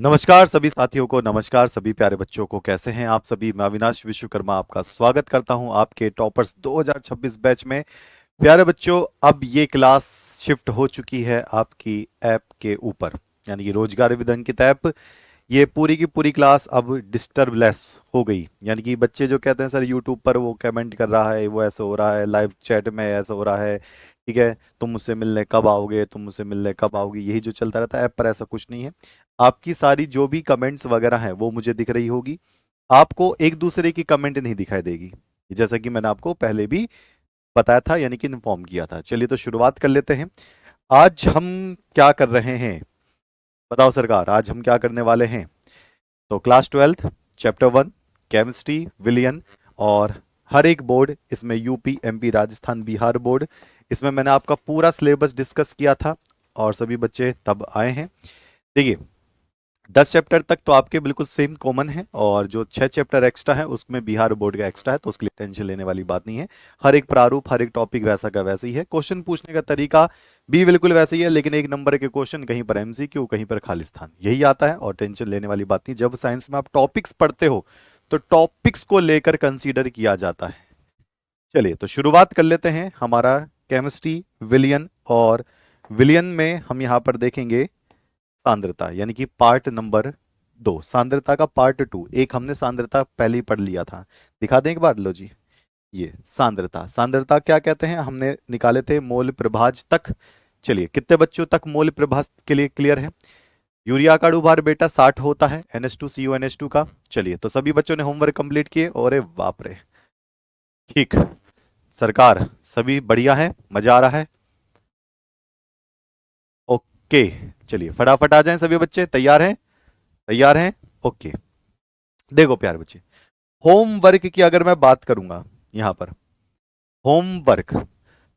नमस्कार सभी साथियों को। नमस्कार सभी प्यारे बच्चों को। कैसे हैं आप सभी? मैं अविनाश विश्वकर्मा आपका स्वागत करता हूं आपके टॉपर्स 2026 बैच में। प्यारे बच्चों, अब ये क्लास शिफ्ट हो चुकी है आपकी ऐप के ऊपर, यानी कि रोजगार विद अंकित ऐप। ये पूरी की पूरी क्लास अब डिस्टर्बलेस हो गई। यानी कि बच्चे जो कहते हैं सर यूट्यूब पर वो कमेंट कर रहा है, वो ऐसा हो रहा है, लाइव चैट में ऐसा हो रहा है, ठीक है, तुम मुझसे मिलने कब आओगे, तुम मुझसे मिलने कब आओगे, यही जो चलता रहता है ऐप पर। ऐसा कुछ नहीं है। आपकी सारी जो भी कमेंट्स वगैरह हैं वो मुझे दिख रही होगी। आपको एक दूसरे की कमेंट नहीं दिखाई देगी, जैसा कि मैंने आपको पहले भी बताया था, यानी कि इन्फॉर्म किया था। चलिए तो शुरुआत कर लेते हैं। आज हम क्या कर रहे हैं? बताओ सरकार, आज हम क्या करने वाले हैं? तो क्लास 12 चैप्टर 1 केमिस्ट्री विलियन, और हर एक बोर्ड इसमें UP MP Rajasthan Bihar board, इसमें मैंने आपका पूरा सिलेबस डिस्कस किया था और सभी बच्चे तब आए हैं। देखिए, 10 चैप्टर तक तो आपके बिल्कुल सेम कॉमन है, और जो 6 चैप्टर एक्स्ट्रा है उसमें बिहार बोर्ड का एक्स्ट्रा है, तो उसके लिए टेंशन लेने वाली बात नहीं है। हर एक प्रारूप, हर एक टॉपिक वैसा का वैसे ही है। क्वेश्चन पूछने का तरीका भी बिल्कुल वैसे ही है, लेकिन एक नंबर के क्वेश्चन, कहीं पर एमसीक्यू, कहीं पर खालिस्तान, यही आता है, और टेंशन लेने वाली बात नहीं। जब साइंस में आप टॉपिक्स पढ़ते हो तो टॉपिक्स को लेकर कंसीडर किया जाता है। चलिए तो शुरुआत कर लेते हैं हमारा केमिस्ट्री विलियन, और विलियन में हम यहाँ पर देखेंगे सांद्रता, यानी कि पार्ट नंबर 2, सांद्रता का पार्ट 2। एक हमने सांद्रता पहले ही पढ़ लिया था, दिखा दें एक बार। लो जी, ये सांद्रता। सांद्रता क्या कहते हैं? हमने निकाले थे मोल प्रभाज तक। चलिए, कितने बच्चों तक मोल प्रभाज के लिए क्लियर है? यूरिया का अणुभार बेटा 60 होता है NH2CO NH2 का। चलिए, तो सभी बच्चों ने होमवर्क कंप्लीट किए? और बाप रे, ठीक सरकार, सभी बढ़िया है, मजा आ रहा है? ओके, चलिए फटाफट आ जाएं सभी बच्चे। तैयार हैं? तैयार हैं? ओके। देखो प्यारे बच्चे, होमवर्क की अगर मैं बात करूंगा यहां पर, होमवर्क, तो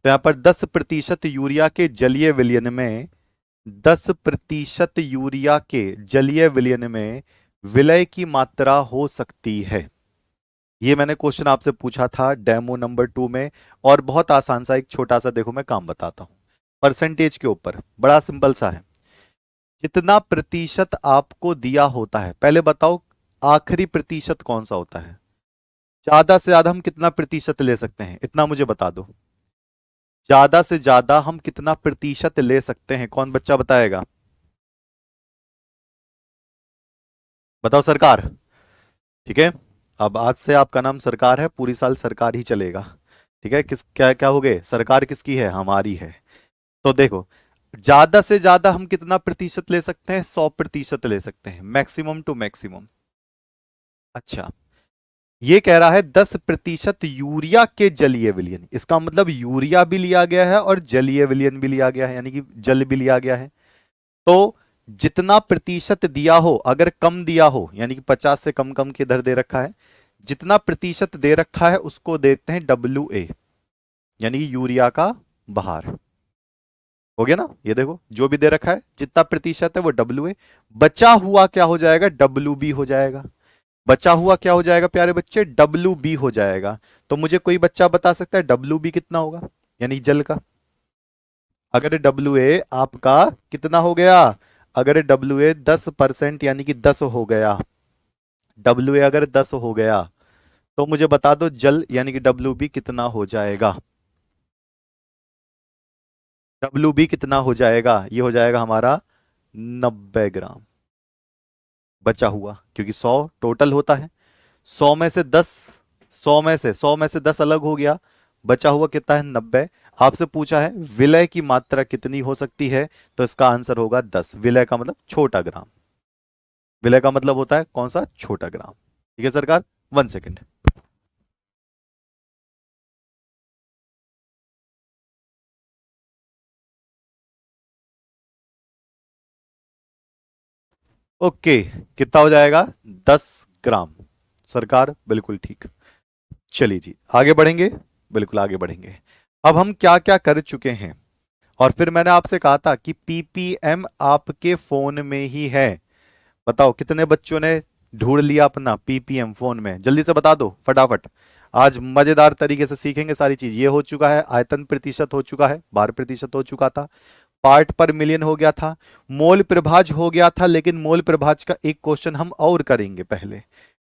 यहां पर 10% यूरिया के जलीय विलयन में, 10% यूरिया के जलीय विलयन में विलय की मात्रा हो सकती है। ये मैंने क्वेश्चन आपसे पूछा था डेमो नंबर 2 में, और बहुत आसान सा एक छोटा सा, देखो मैं काम बताता हूं परसेंटेज के ऊपर, बड़ा सिंपल सा है। जितना प्रतिशत आपको दिया होता है, पहले बताओ आखिरी प्रतिशत कौन सा होता है? ज्यादा से ज्यादा हम कितना प्रतिशत ले सकते हैं, इतना मुझे बता दो। ज्यादा से ज्यादा हम कितना प्रतिशत ले सकते हैं? कौन बच्चा बताएगा? बताओ सरकार। ठीक है, अब आज से आपका नाम सरकार है, पूरी साल सरकार ही चलेगा। ठीक है, किस क्या क्या हो गए? सरकार किसकी है? हमारी है। तो देखो, ज्यादा से ज्यादा हम कितना प्रतिशत ले सकते हैं? 100% ले सकते हैं, मैक्सिमम टू मैक्सिमम। अच्छा, ये कह रहा है 10% यूरिया के जलीय विलयन, इसका मतलब यूरिया भी लिया गया है और जलीय विलयन भी लिया गया है, यानी कि जल भी लिया गया है। तो जितना प्रतिशत दिया हो, अगर कम दिया हो, यानी कि 50 से कम कम के दर दे रखा है, जितना प्रतिशत दे रखा है उसको देते हैं WA, यानी कि यूरिया का भार। हो गया ना? ये देखो, जो भी दे रखा है जितना प्रतिशत है वो WA, बचा हुआ क्या हो जाएगा? WB हो जाएगा। बचा हुआ क्या हो जाएगा प्यारे बच्चे? WB हो जाएगा। तो मुझे कोई बच्चा बता सकता है WB कितना होगा, यानी जल का? अगर WA आपका कितना हो गया? अगर WA 10%, यानी कि 10 हो गया, WA अगर 10 हो गया, तो मुझे बता दो जल, यानी कि WB कितना हो जाएगा? WB कितना हो जाएगा? ये हो जाएगा हमारा 90 ग्राम बचा हुआ, क्योंकि 100 टोटल होता है। 100 में से 10, 100 में से 10 अलग हो गया, बचा हुआ कितना है? 90। आपसे पूछा है विलय की मात्रा कितनी हो सकती है, तो इसका आंसर होगा 10। विलय का मतलब छोटा ग्राम, विलय का मतलब होता है कौन सा? छोटा ग्राम। ठीक है सरकार, 1 सेकेंड। ओके, कितना हो जाएगा? 10 ग्राम। सरकार बिल्कुल ठीक। चलिए जी, आगे बढ़ेंगे, बिल्कुल आगे बढ़ेंगे। अब हम क्या क्या कर चुके हैं, और फिर मैंने आपसे कहा था कि PPM आपके फोन में ही है। बताओ कितने बच्चों ने ढूंढ लिया अपना PPM फोन में? जल्दी से बता दो फटाफट। आज मजेदार तरीके से सीखेंगे सारी चीज। ये हो चुका है, आयतन प्रतिशत हो चुका है, भार प्रतिशत हो चुका था, पार्ट पर मिलियन हो गया था, मोल प्रभाज हो गया था, लेकिन मोल प्रभाज का एक क्वेश्चन हम और करेंगे। पहले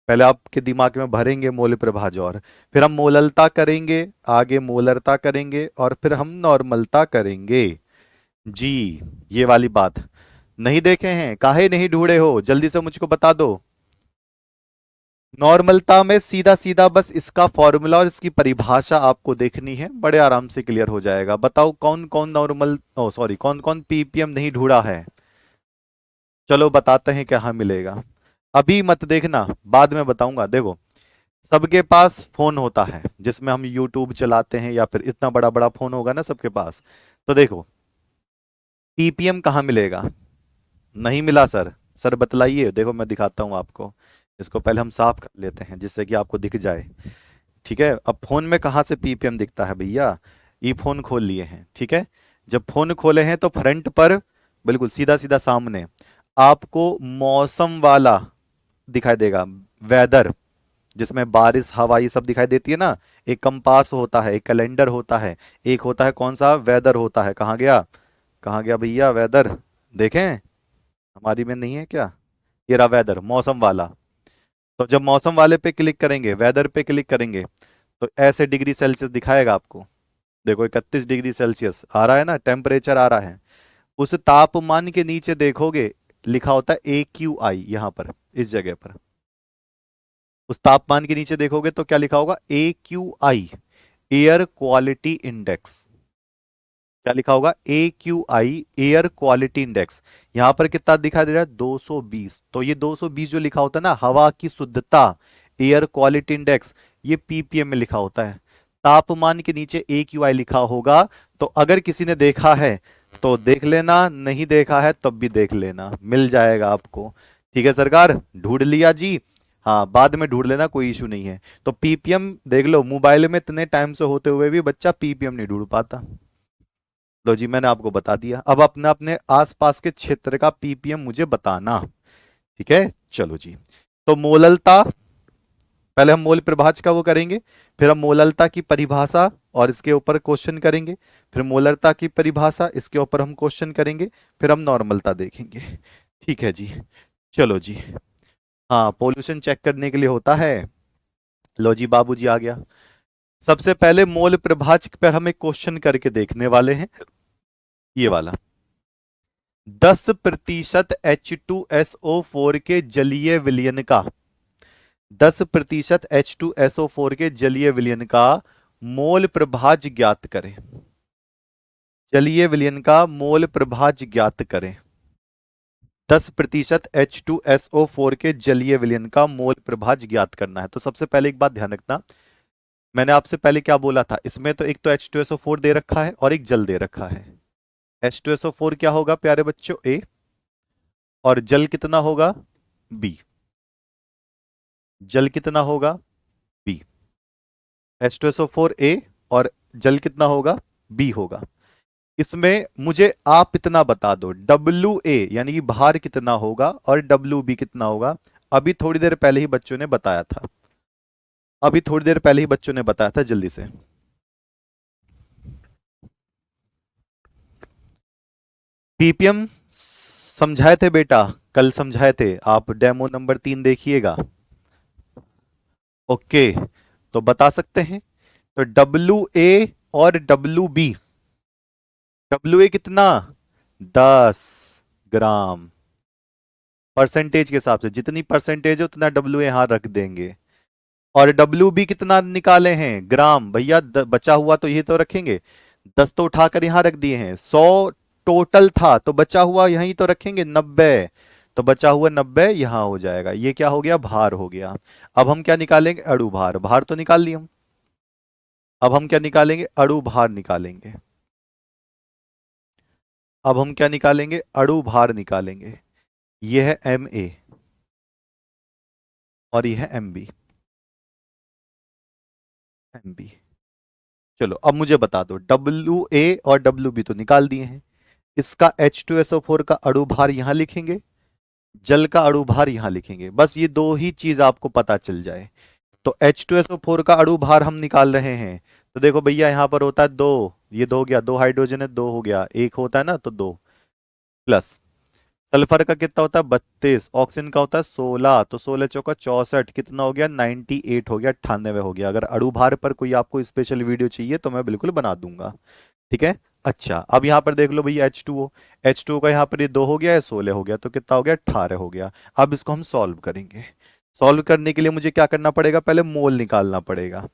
पहले आपके दिमाग में भरेंगे मोल प्रभाज, और फिर हम मोललता करेंगे, आगे मोलरता करेंगे, और फिर हम नॉर्मलता करेंगे जी। ये वाली बात नहीं देखे हैं, काहे नहीं ढूंढे हो, जल्दी से मुझको बता दो। नॉर्मलता में सीधा सीधा बस इसका फॉर्मूला और इसकी परिभाषा आपको देखनी है, बड़े आराम से क्लियर हो जाएगा। बताओ कौन कौन नॉर्मल, ओ सॉरी, कौन कौन पीपीएम नहीं ढूंढा है। चलो बताते हैं क्या मिलेगा। अभी मत देखना, बाद में बताऊंगा। देखो, सबके पास फोन होता है जिसमें हम यूट्यूब चलाते हैं, या फिर इतना बड़ा बड़ा फोन होगा ना सबके पास। तो देखो, पीपीएम कहाँ मिलेगा। नहीं मिला सर, सर बतलाइए। देखो मैं दिखाता हूं आपको, इसको पहले हम साफ कर लेते हैं जिससे कि आपको दिख जाए। ठीक है, अब फोन में कहाँ से पीपीएम दिखता है भैया। ई फोन खोल लिए हैं, ठीक है। जब फोन खोले हैं तो फ्रंट पर बिल्कुल सीधा सीधा सामने आपको मौसम वाला दिखाई देगा, वेदर, जिसमें बारिश हवा ये सब दिखाई देती है ना। एक कंपास होता है, एक कैलेंडर होता है, एक होता है कौन सा, वेदर होता है। कहाँ गया भैया वेदर, देखें हमारी में नहीं है क्या। ये रहा वेदर, मौसम वाला। तो जब मौसम वाले पे क्लिक करेंगे, वेदर पे क्लिक करेंगे, तो ऐसे डिग्री सेल्सियस दिखाएगा आपको। देखो 31 डिग्री सेल्सियस आ रहा है ना, टेम्परेचर आ रहा है। उस तापमान के नीचे देखोगे लिखा होता है AQI, यहां पर इस जगह पर। उस तापमान के नीचे देखोगे तो क्या लिखा होगा, AQI, एयर क्वालिटी इंडेक्स। क्या लिखा होगा, AQI, एयर क्वालिटी इंडेक्स। यहां पर कितना दिखाई दे रहा है, 220। तो ये 220 जो लिखा होता है ना, हवा की शुद्धता, एयर क्वालिटी इंडेक्स, ये पीपीएम में लिखा होता है। तापमान के नीचे AQI लिखा होगा। तो अगर किसी ने देखा है तो देख लेना, नहीं देखा है तब भी देख लेना, मिल जाएगा आपको। ठीक है सरकार, ढूंढ लिया जी। हाँ, बाद में ढूंढ लेना, कोई इशू नहीं है। तो पीपीएम देख लो, मोबाइल में इतने टाइम से होते हुए भी बच्चा पीपीएम नहीं ढूंढ पाता। लो जी, मैंने आपको बता दिया। अब अपने अपने आसपास के क्षेत्र का पीपीएम मुझे बताना। ठीक है, चलो जी। तो मोललता, पहले हम मोल प्रभाज का वो करेंगे, फिर हम मोललता की परिभाषा और इसके ऊपर क्वेश्चन करेंगे, फिर मोलरता की परिभाषा, इसके ऊपर हम क्वेश्चन करेंगे, फिर हम नॉर्मलता देखेंगे। ठीक है जी, चलो जी। हाँ, पोल्यूशन चेक करने के लिए होता है। लो जी, बाबूजी आ गया। सबसे पहले मोल प्रभाज पर हम एक क्वेश्चन करके देखने वाले हैं, ये वाला। 10% H2SO4 के जलीय विलयन का, 10% H2SO4 के जलीय विलयन का मोल प्रभाज ज्ञात करें। जलीय विलयन का मोल प्रभाज ज्ञात करें। 10% H2SO4 के जलीय विलयन का मोल प्रभाज ज्ञात करना है। तो सबसे पहले एक बात ध्यान रखना, मैंने आपसे पहले क्या बोला था, इसमें तो एक तो H2SO4 दे रखा है और एक जल दे रखा है। H2SO4 क्या होगा प्यारे बच्चों, A, और जल कितना होगा, B। जल कितना होगा, B। H2SO4 A और जल कितना होगा, B होगा। इसमें मुझे आप इतना बता दो, WA यानी कि भार कितना होगा और WB कितना होगा। अभी थोड़ी देर पहले ही बच्चों ने बताया था, अभी थोड़ी देर पहले ही बच्चों ने बताया था, जल्दी से। पीपीएम समझाए थे बेटा, कल समझाए थे, आप डेमो नंबर 3 देखिएगा। ओके, तो बता सकते हैं। तो WA और WB, WA कितना, 10 ग्राम। परसेंटेज के हिसाब से जितनी परसेंटेज है उतना WA यहां रख देंगे। और WB कितना निकाले हैं, ग्राम। भैया बचा हुआ तो ये तो रखेंगे, 10 तो उठाकर यहां रख दिए हैं। 100 टोटल था तो बचा हुआ यहीं तो रखेंगे, 90। तो बचा हुआ 90 यहां हो जाएगा। ये क्या हो गया, भार हो गया। अब हम क्या निकालेंगे, अणु भार। भार तो निकाल लिया हम, अब हम क्या निकालेंगे, अणु भार निकालेंगे। अब हम क्या निकालेंगे, अणु भार निकालेंगे। यह है MA और यह है MB। चलो अब मुझे बता दो, WA और WB तो निकाल दिए हैं। इसका H2SO4 का अणु भार यहां लिखेंगे, जल का अणु भार यहां लिखेंगे। बस ये दो ही चीज आपको पता चल जाए। तो H2SO4 का अणु भार हम निकाल रहे हैं। तो देखो भैया, यहां पर होता है 2, ये दो हो गया, दो हाइड्रोजन है, दो हो गया, एक होता है ना तो दो, प्लस सल्फर का कितना होता है 32, ऑक्सीजन का होता है 16, तो 16 चौका 64, कितना हो गया 98 हो गया, 98 हो गया। अगर अणु भार पर कोई आपको स्पेशल वीडियो चाहिए तो मैं बिल्कुल बना दूंगा, ठीक है। अच्छा अब यहाँ पर देख लो भैया H2O, H2O का यहाँ पर ये दो हो गया है, 16 हो गया, तो कितना हो गया 18 हो गया। अब इसको हम सॉल्व करेंगे। सॉल्व करने के लिए मुझे क्या करना पड़ेगा, पहले मोल निकालना पड़ेगा,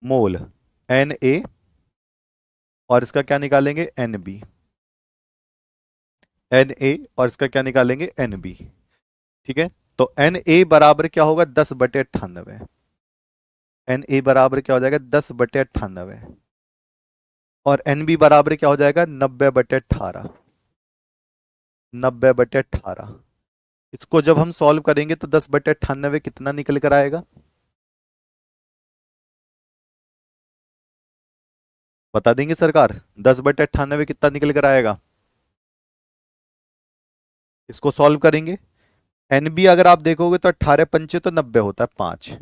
मोल Na, और इसका क्या निकालेंगे Nb, Na और इसका क्या निकालेंगे Nb, ठीक है। तो Na बराबर क्या होगा 10/98, Na बराबर क्या हो जाएगा 10/98, और Nb बराबर क्या हो जाएगा 90/18, 90/18। इसको जब हम सॉल्व करेंगे तो 10/98 कितना निकल कर आएगा, बता देंगे सरकार, 10/98 कितना निकल कर आएगा। इसको सॉल्व करेंगे, Nb अगर आप देखोगे तो 18 पंचे तो 90 होता है 5,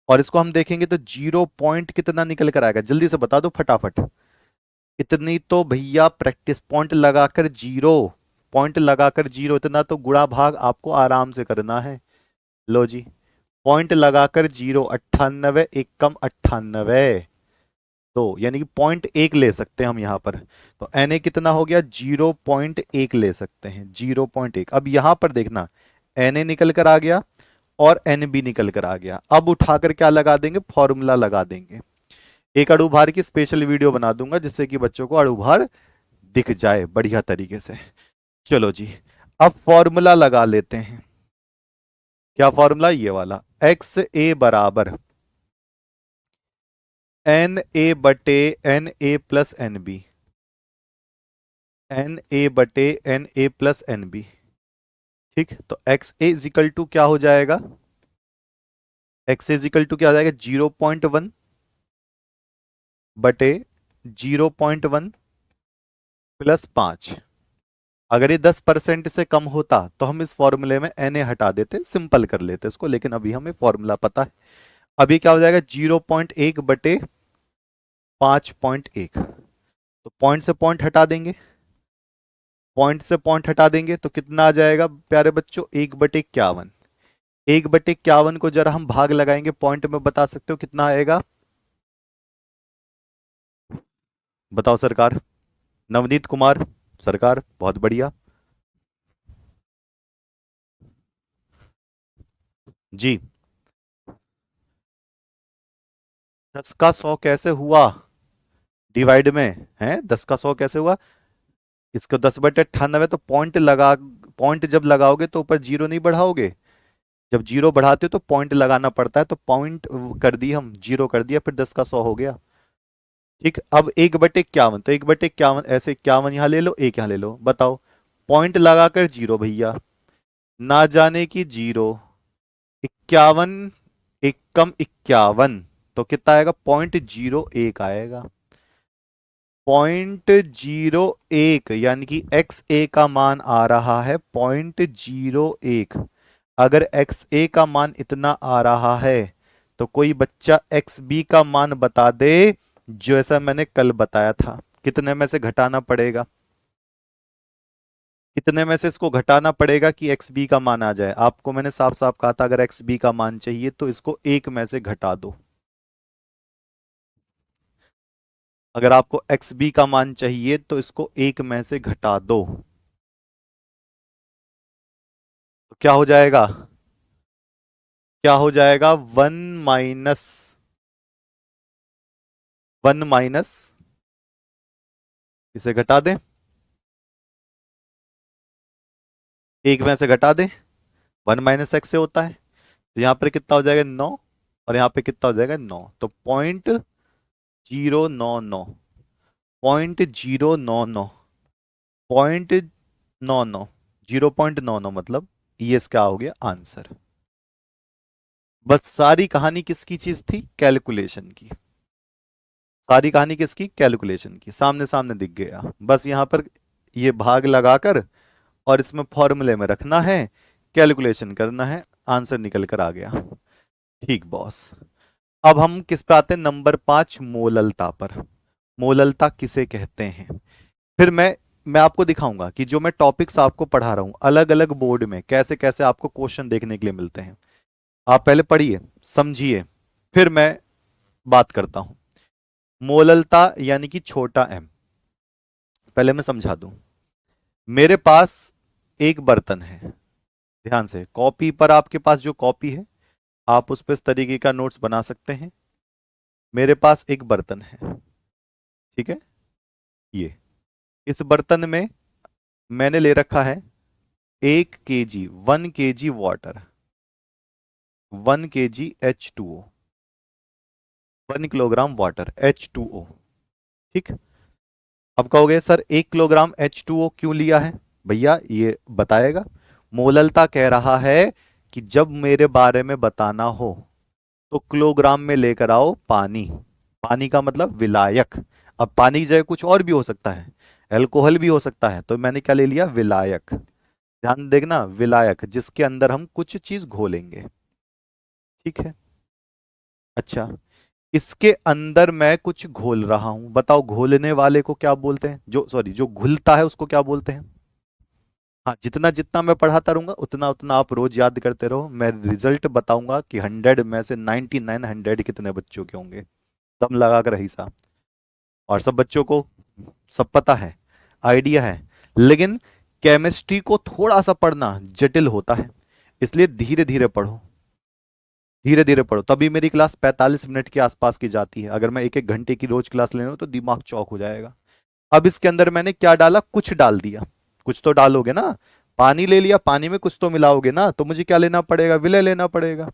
और इसको हम देखेंगे तो 0 पॉइंट कितना निकल कर आएगा, जल्दी से बता दो फटाफट। इतनी तो भैया प्रैक्टिस पॉइंट लगाकर जीरो, पॉइंट लगाकर जीरो, इतना तो गुणा भाग आपको आराम से करना है। लो जी, पॉइंट लगाकर जीरो, 98 एक कम 98, तो यानी कि 0.1 ले सकते हैं हम यहाँ पर। तो Na कितना हो गया 0.1 ले सकते हैं, 0.1। अब यहाँ पर देखना Na निकल कर आ गया और Nb निकल कर आ गया। अब उठाकर क्या लगा देंगे, फॉर्मूला लगा देंगे। एक अणु भार की स्पेशल वीडियो बना दूंगा जिससे कि बच्चों को अणु भार दिख जाए बढ़िया तरीके से। चलो जी, अब फॉर्मूला लगा लेते हैं। क्या फॉर्मूला, ये वाला, एक्स ए बराबर Na/Na+Nb, Na/Na+Nb, ठीक। तो एक्स ए इजिकल टू क्या हो जाएगा, एक्स ए इजिकल टू क्या हो जाएगा 0.1 बटे 0.1 प्लस 5। अगर ये 10% से कम होता तो हम इस फॉर्मूले में Na हटा देते, सिंपल कर लेते इसको, लेकिन अभी हमें फॉर्मूला पता है। अभी क्या हो जाएगा 0.1 बटे 5.1, तो पॉइंट से पॉइंट हटा देंगे, पॉइंट से पॉइंट हटा देंगे तो कितना आ जाएगा प्यारे बच्चों 1/51। 1/51 को जरा हम भाग लगाएंगे पॉइंट में, बता सकते हो कितना आएगा, बताओ सरकार। नवनीत कुमार सरकार, बहुत बढ़िया जी। 10 का 100 कैसे हुआ, डिवाइड में है, 10 का 100 कैसे हुआ, इसको 10/98, तो पॉइंट लगा, पॉइंट जब लगाओगे तो ऊपर जीरो नहीं बढ़ाओगे, जब जीरो बढ़ाते हो तो पॉइंट लगाना पड़ता है, तो पॉइंट कर दी हम, जीरो कर दिया, फिर 10 का 100 हो गया, ठीक। अब 1/51, तो 1/51 ऐसे 51 यहां ले लो, एक यहां ले लो, बताओ पॉइंट लगाकर जीरो भैया, ना जाने की जीरो, 51 एक कम 51, तो कितना आएगा 0.01 आएगा, 0.01, यानी कि एक्स ए का मान आ रहा है 0.01। अगर एक्स ए का मान इतना आ रहा है तो कोई बच्चा एक्स बी का मान बता दे, जो ऐसा मैंने कल बताया था। कितने में से घटाना पड़ेगा, कितने में से इसको घटाना पड़ेगा कि एक्स बी का मान आ जाए। आपको मैंने साफ साफ कहा था अगर एक्स बी का मान चाहिए तो इसको एक में से घटा दो। अगर आपको एक्स बी का मान चाहिए तो इसको एक में से घटा दो, तो क्या हो जाएगा, क्या हो जाएगा 1 माइनस इसे घटा दें, एक में से घटा दें, 1 - x से होता है, तो यहां पर कितना हो जाएगा 9, और यहां पे कितना हो जाएगा 9, तो 0.099, 0.099, 0.99, 0.99 मतलब ये इसका हो गया आंसर। बस सारी कहानी किसकी चीज थी, कैलकुलेशन की, सारी कहानी किसकी, कैलकुलेशन की, सामने सामने दिख गया। बस यहां पर ये भाग लगाकर और इसमें फॉर्मूले में रखना है, कैलकुलेशन करना है, आंसर निकल कर आ गया। ठीक बॉस। अब हम किस पे आते हैं, नंबर 5 मोललता पर। मोललता किसे कहते हैं। फिर मैं आपको दिखाऊंगा कि जो मैं टॉपिक्स आपको पढ़ा रहा हूं अलग अलग बोर्ड में कैसे कैसे आपको क्वेश्चन देखने के लिए मिलते हैं। आप पहले पढ़िए, समझिए, फिर मैं बात करता हूं। मोललता यानी कि छोटा एम। पहले मैं समझा दूं। मेरे पास एक बर्तन है। ध्यान से, कॉपी पर आपके पास जो कॉपी है आप उस पर इस तरीके का नोट्स बना सकते हैं। मेरे पास एक बर्तन है, ठीक है। ये इस बर्तन में मैंने ले रखा है 1 kg 1 kg water, 1 kg H2O, 1 kilogram water H2O। ठीक। अब कहोगे सर 1 किलोग्राम H2O क्यों लिया है। भैया ये बताएगा। मोललता कह रहा है कि जब मेरे बारे में बताना हो तो किलोग्राम में लेकर आओ पानी। पानी का मतलब विलायक। अब पानी की जगह कुछ और भी हो सकता है, अल्कोहल भी हो सकता है, तो मैंने क्या ले लिया, विलायक। ध्यान देखना, विलायक जिसके अंदर हम कुछ चीज घोलेंगे। ठीक है। अच्छा, इसके अंदर मैं कुछ घोल रहा हूं, बताओ घोलने वाले को क्या बोलते हैं, जो सॉरी जो घुलता है उसको क्या बोलते हैं। हाँ, जितना जितना मैं पढ़ाता रहूंगा उतना उतना आप रोज याद करते रहो। मैं रिजल्ट बताऊंगा कि 100 में से 99 100 कितने बच्चों के होंगे। दम लगा कर रही साहब। और सब बच्चों को सब पता है, आइडिया है। लेकिन केमिस्ट्री को थोड़ा सा पढ़ना जटिल होता है, इसलिए धीरे धीरे पढ़ो। धीरे धीरे पढ़ो, तभी मेरी क्लास 45 मिनट के आसपास की जाती है। अगर मैं एक एक घंटे की रोज क्लास ले रहा हूं तो दिमाग चौक हो जाएगा। अब इसके अंदर मैंने क्या डाला, कुछ डाल दिया। कुछ तो डालोगे ना। पानी ले लिया, पानी में कुछ तो मिलाओगे ना, तो मुझे क्या लेना पड़ेगा, विलय लेना पड़ेगा।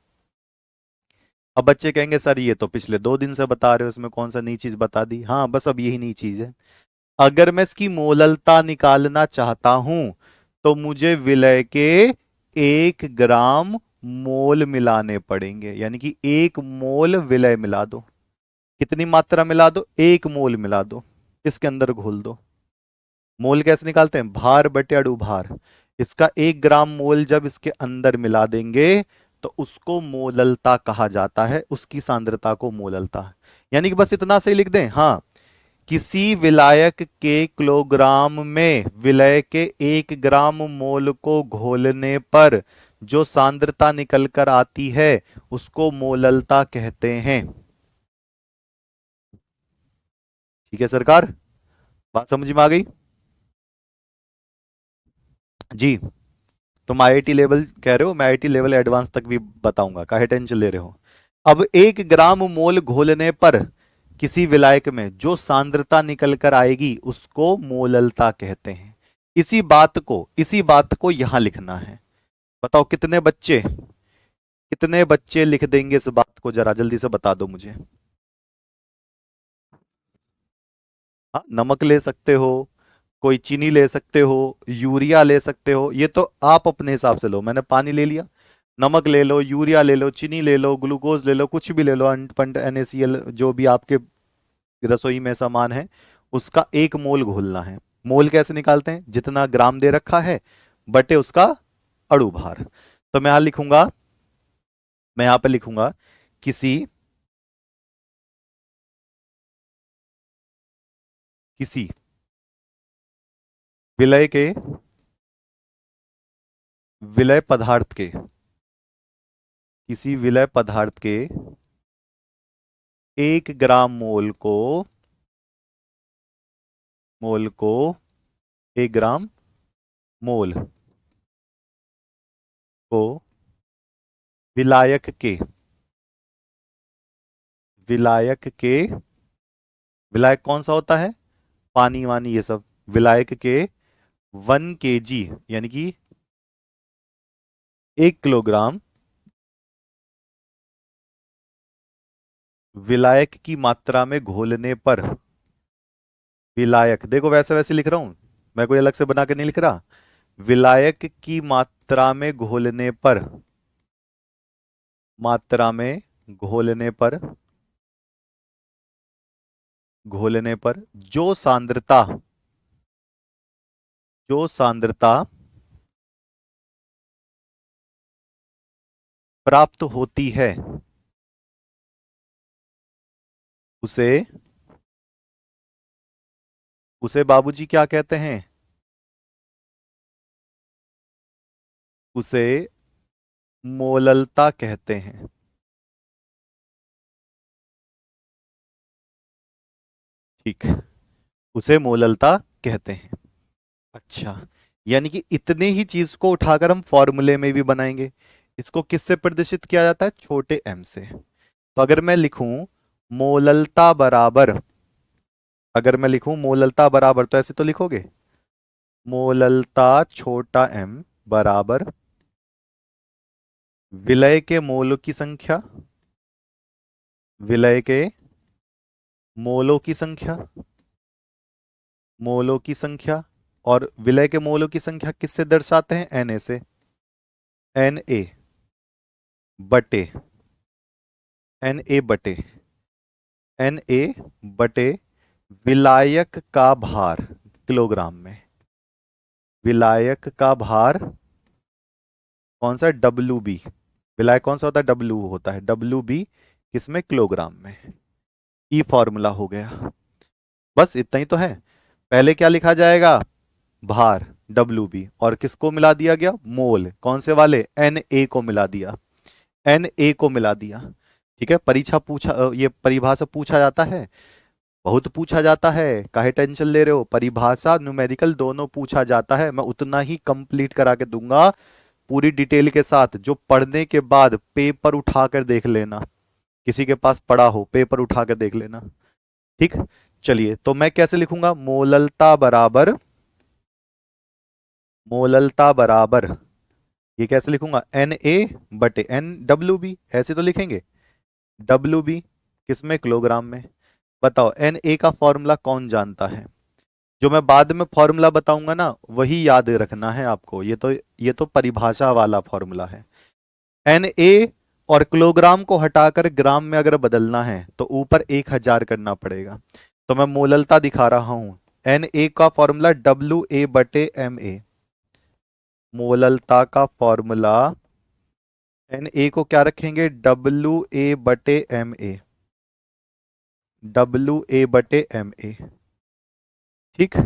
अब बच्चे कहेंगे सर ये तो पिछले 2 दिन से बता रहे हो, इसमें कौन सा नई चीज बता दी। हाँ, बस अब यही नई चीज है। अगर मैं इसकी मोललता निकालना चाहता हूं तो मुझे विलय के 1 ग्राम मोल मिलाने पड़ेंगे, यानी कि 1 मोल विलय मिला दो। कितनी मात्रा मिला दो, 1 मोल मिला दो, इसके अंदर घोल दो। मोल कैसे निकालते हैं, भार बटे अणुभार। इसका 1 ग्राम मोल जब इसके अंदर मिला देंगे तो उसको मोललता कहा जाता है, उसकी सांद्रता को मोललता। यानी कि बस इतना से ही लिख दें, हाँ, किसी विलायक के किलोग्राम में विलय के 1 ग्राम मोल को घोलने पर जो सांद्रता निकल कर आती है उसको मोललता कहते हैं। ठीक है सरकार, बात समझ में आ गई जी। तुम आईआईटी लेवल कह रहे हो, मैं आईआईटी लेवल एडवांस तक भी बताऊंगा, काहे टेंशन ले रहे हो। अब 1 ग्राम मोल घोलने पर किसी विलायक में जो सांद्रता निकल कर आएगी उसको मोललता कहते हैं। इसी बात को यहां लिखना है। बताओ कितने बच्चे लिख देंगे इस बात को, जरा जल्दी से बता दो मुझे। हाँ, नमक ले सकते हो, कोई चीनी ले सकते हो, यूरिया ले सकते हो, ये तो आप अपने हिसाब से लो। मैंने पानी ले लिया, नमक ले लो, यूरिया ले लो, चीनी ले लो, ग्लूकोज ले लो, कुछ भी ले लो, अंट पंट NaCl जो भी आपके रसोई में सामान है, उसका 1 मोल घोलना है। मोल कैसे निकालते हैं, जितना ग्राम दे रखा है बटे उसका अणुभार। तो मैं यहां पे लिखूंगा किसी किसी विलय के विलय पदार्थ के किसी विलय पदार्थ के 1 ग्राम मोल को 1 ग्राम मोल को विलायक के विलायक के विलायक कौन सा होता है, पानी वानी ये सब। विलायक के 1 kg यानी कि 1 किलोग्राम विलायक की मात्रा में घोलने पर, विलायक देखो वैसे वैसे लिख रहा हूं, मैं कोई अलग से बना के नहीं लिख रहा। विलायक की मात्रा में घोलने पर जो सांद्रता प्राप्त होती है उसे उसे बाबूजी क्या कहते हैं? उसे मोललता कहते हैं। ठीक, उसे मोललता कहते हैं। अच्छा, यानी कि इतने ही चीज को उठाकर हम फॉर्मूले में भी बनाएंगे। इसको किससे प्रदर्शित किया जाता है? छोटे एम से। तो अगर मैं लिखूं मोललता बराबर, अगर मैं लिखूं मोललता बराबर, तो ऐसे तो लिखोगे, मोललता छोटा एम बराबर विलय के मोलों की संख्या, विलय के मोलों की संख्या, मोलों की संख्या। और विलय के मोलों की संख्या किससे दर्शाते हैं? एन ए से। एन ए बटे, एन ए बटे, एन ए बटे विलायक का भार किलोग्राम में। विलायक का भार कौन सा? W B. विलायक कौन सा होता है? डब्ल्यू होता है। डब्ल्यू बी किसमें? किलोग्राम में। ई फॉर्मूला हो गया। बस इतना ही तो है। पहले क्या लिखा जाएगा? भार डब्ल्यू बी, और किसको मिला दिया गया? मोल। कौन से वाले? एन ए को मिला दिया, एन ए को मिला दिया। ठीक है, परीक्षा पूछा, ये परिभाषा पूछा जाता है, बहुत पूछा जाता है। काहे टेंशन ले रहे हो? परिभाषा न्यूमेरिकल दोनों पूछा जाता है। मैं उतना ही कंप्लीट करा के दूंगा पूरी डिटेल के साथ, जो पढ़ने के बाद पेपर उठाकर देख लेना। किसी के पास पड़ा हो, पेपर उठा कर देख लेना। ठीक, चलिए तो मैं कैसे लिखूंगा? मोललता बराबर, मोललता बराबर, ये कैसे लिखूंगा? एन ए बटे एन डब्ल्यू बी, ऐसे तो लिखेंगे। डब्ल्यू बी किसमें? किलोग्राम में। बताओ एन ए का फॉर्मूला कौन जानता है? जो मैं बाद में फॉर्मूला बताऊंगा ना, वही याद रखना है आपको। ये तो परिभाषा वाला फॉर्मूला है। एन ए और किलोग्राम को हटाकर ग्राम में अगर बदलना है तो ऊपर 1000 करना पड़ेगा। तो मैं मोललता दिखा रहा हूं। एन ए का फॉर्मूला डब्ल्यू ए बटे एम ए। मोललता का फॉर्मूला एन ए को क्या रखेंगे? डब्ल्यू ए बटे एम ए। डब्ल्यू ए बटे एम ए। ठीक,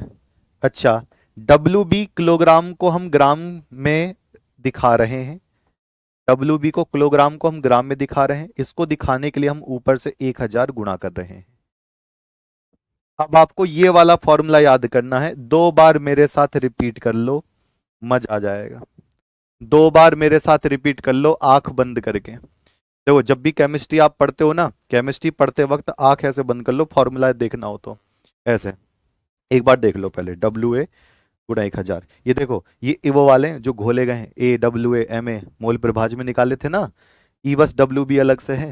अच्छा, डब्ल्यू बी किलोग्राम को हम ग्राम में दिखा रहे हैं। डब्ल्यू बी को किलोग्राम को हम ग्राम में दिखा रहे हैं। इसको दिखाने के लिए हम ऊपर से 1000 गुणा कर रहे हैं। अब आपको ये वाला फॉर्मूला याद करना है। 2 बार मेरे साथ रिपीट कर लो, मजा आ जाएगा। 2 बार मेरे साथ रिपीट कर लो आंख बंद करके। देखो, जब भी केमिस्ट्री आप पढ़ते हो ना, केमिस्ट्री पढ़ते वक्त आंख ऐसे बंद कर लो, फॉर्मूला देखना हो तो ऐसे। एक बार देख लो पहले, डब्ल्यू ए गुणा 1000। ये देखो, ये वो वाले हैं जो घोले गए हैं, A W A M A, मोल प्रभाज में निकाले थे ना। ई बस डब्ल्यू बी अलग से है।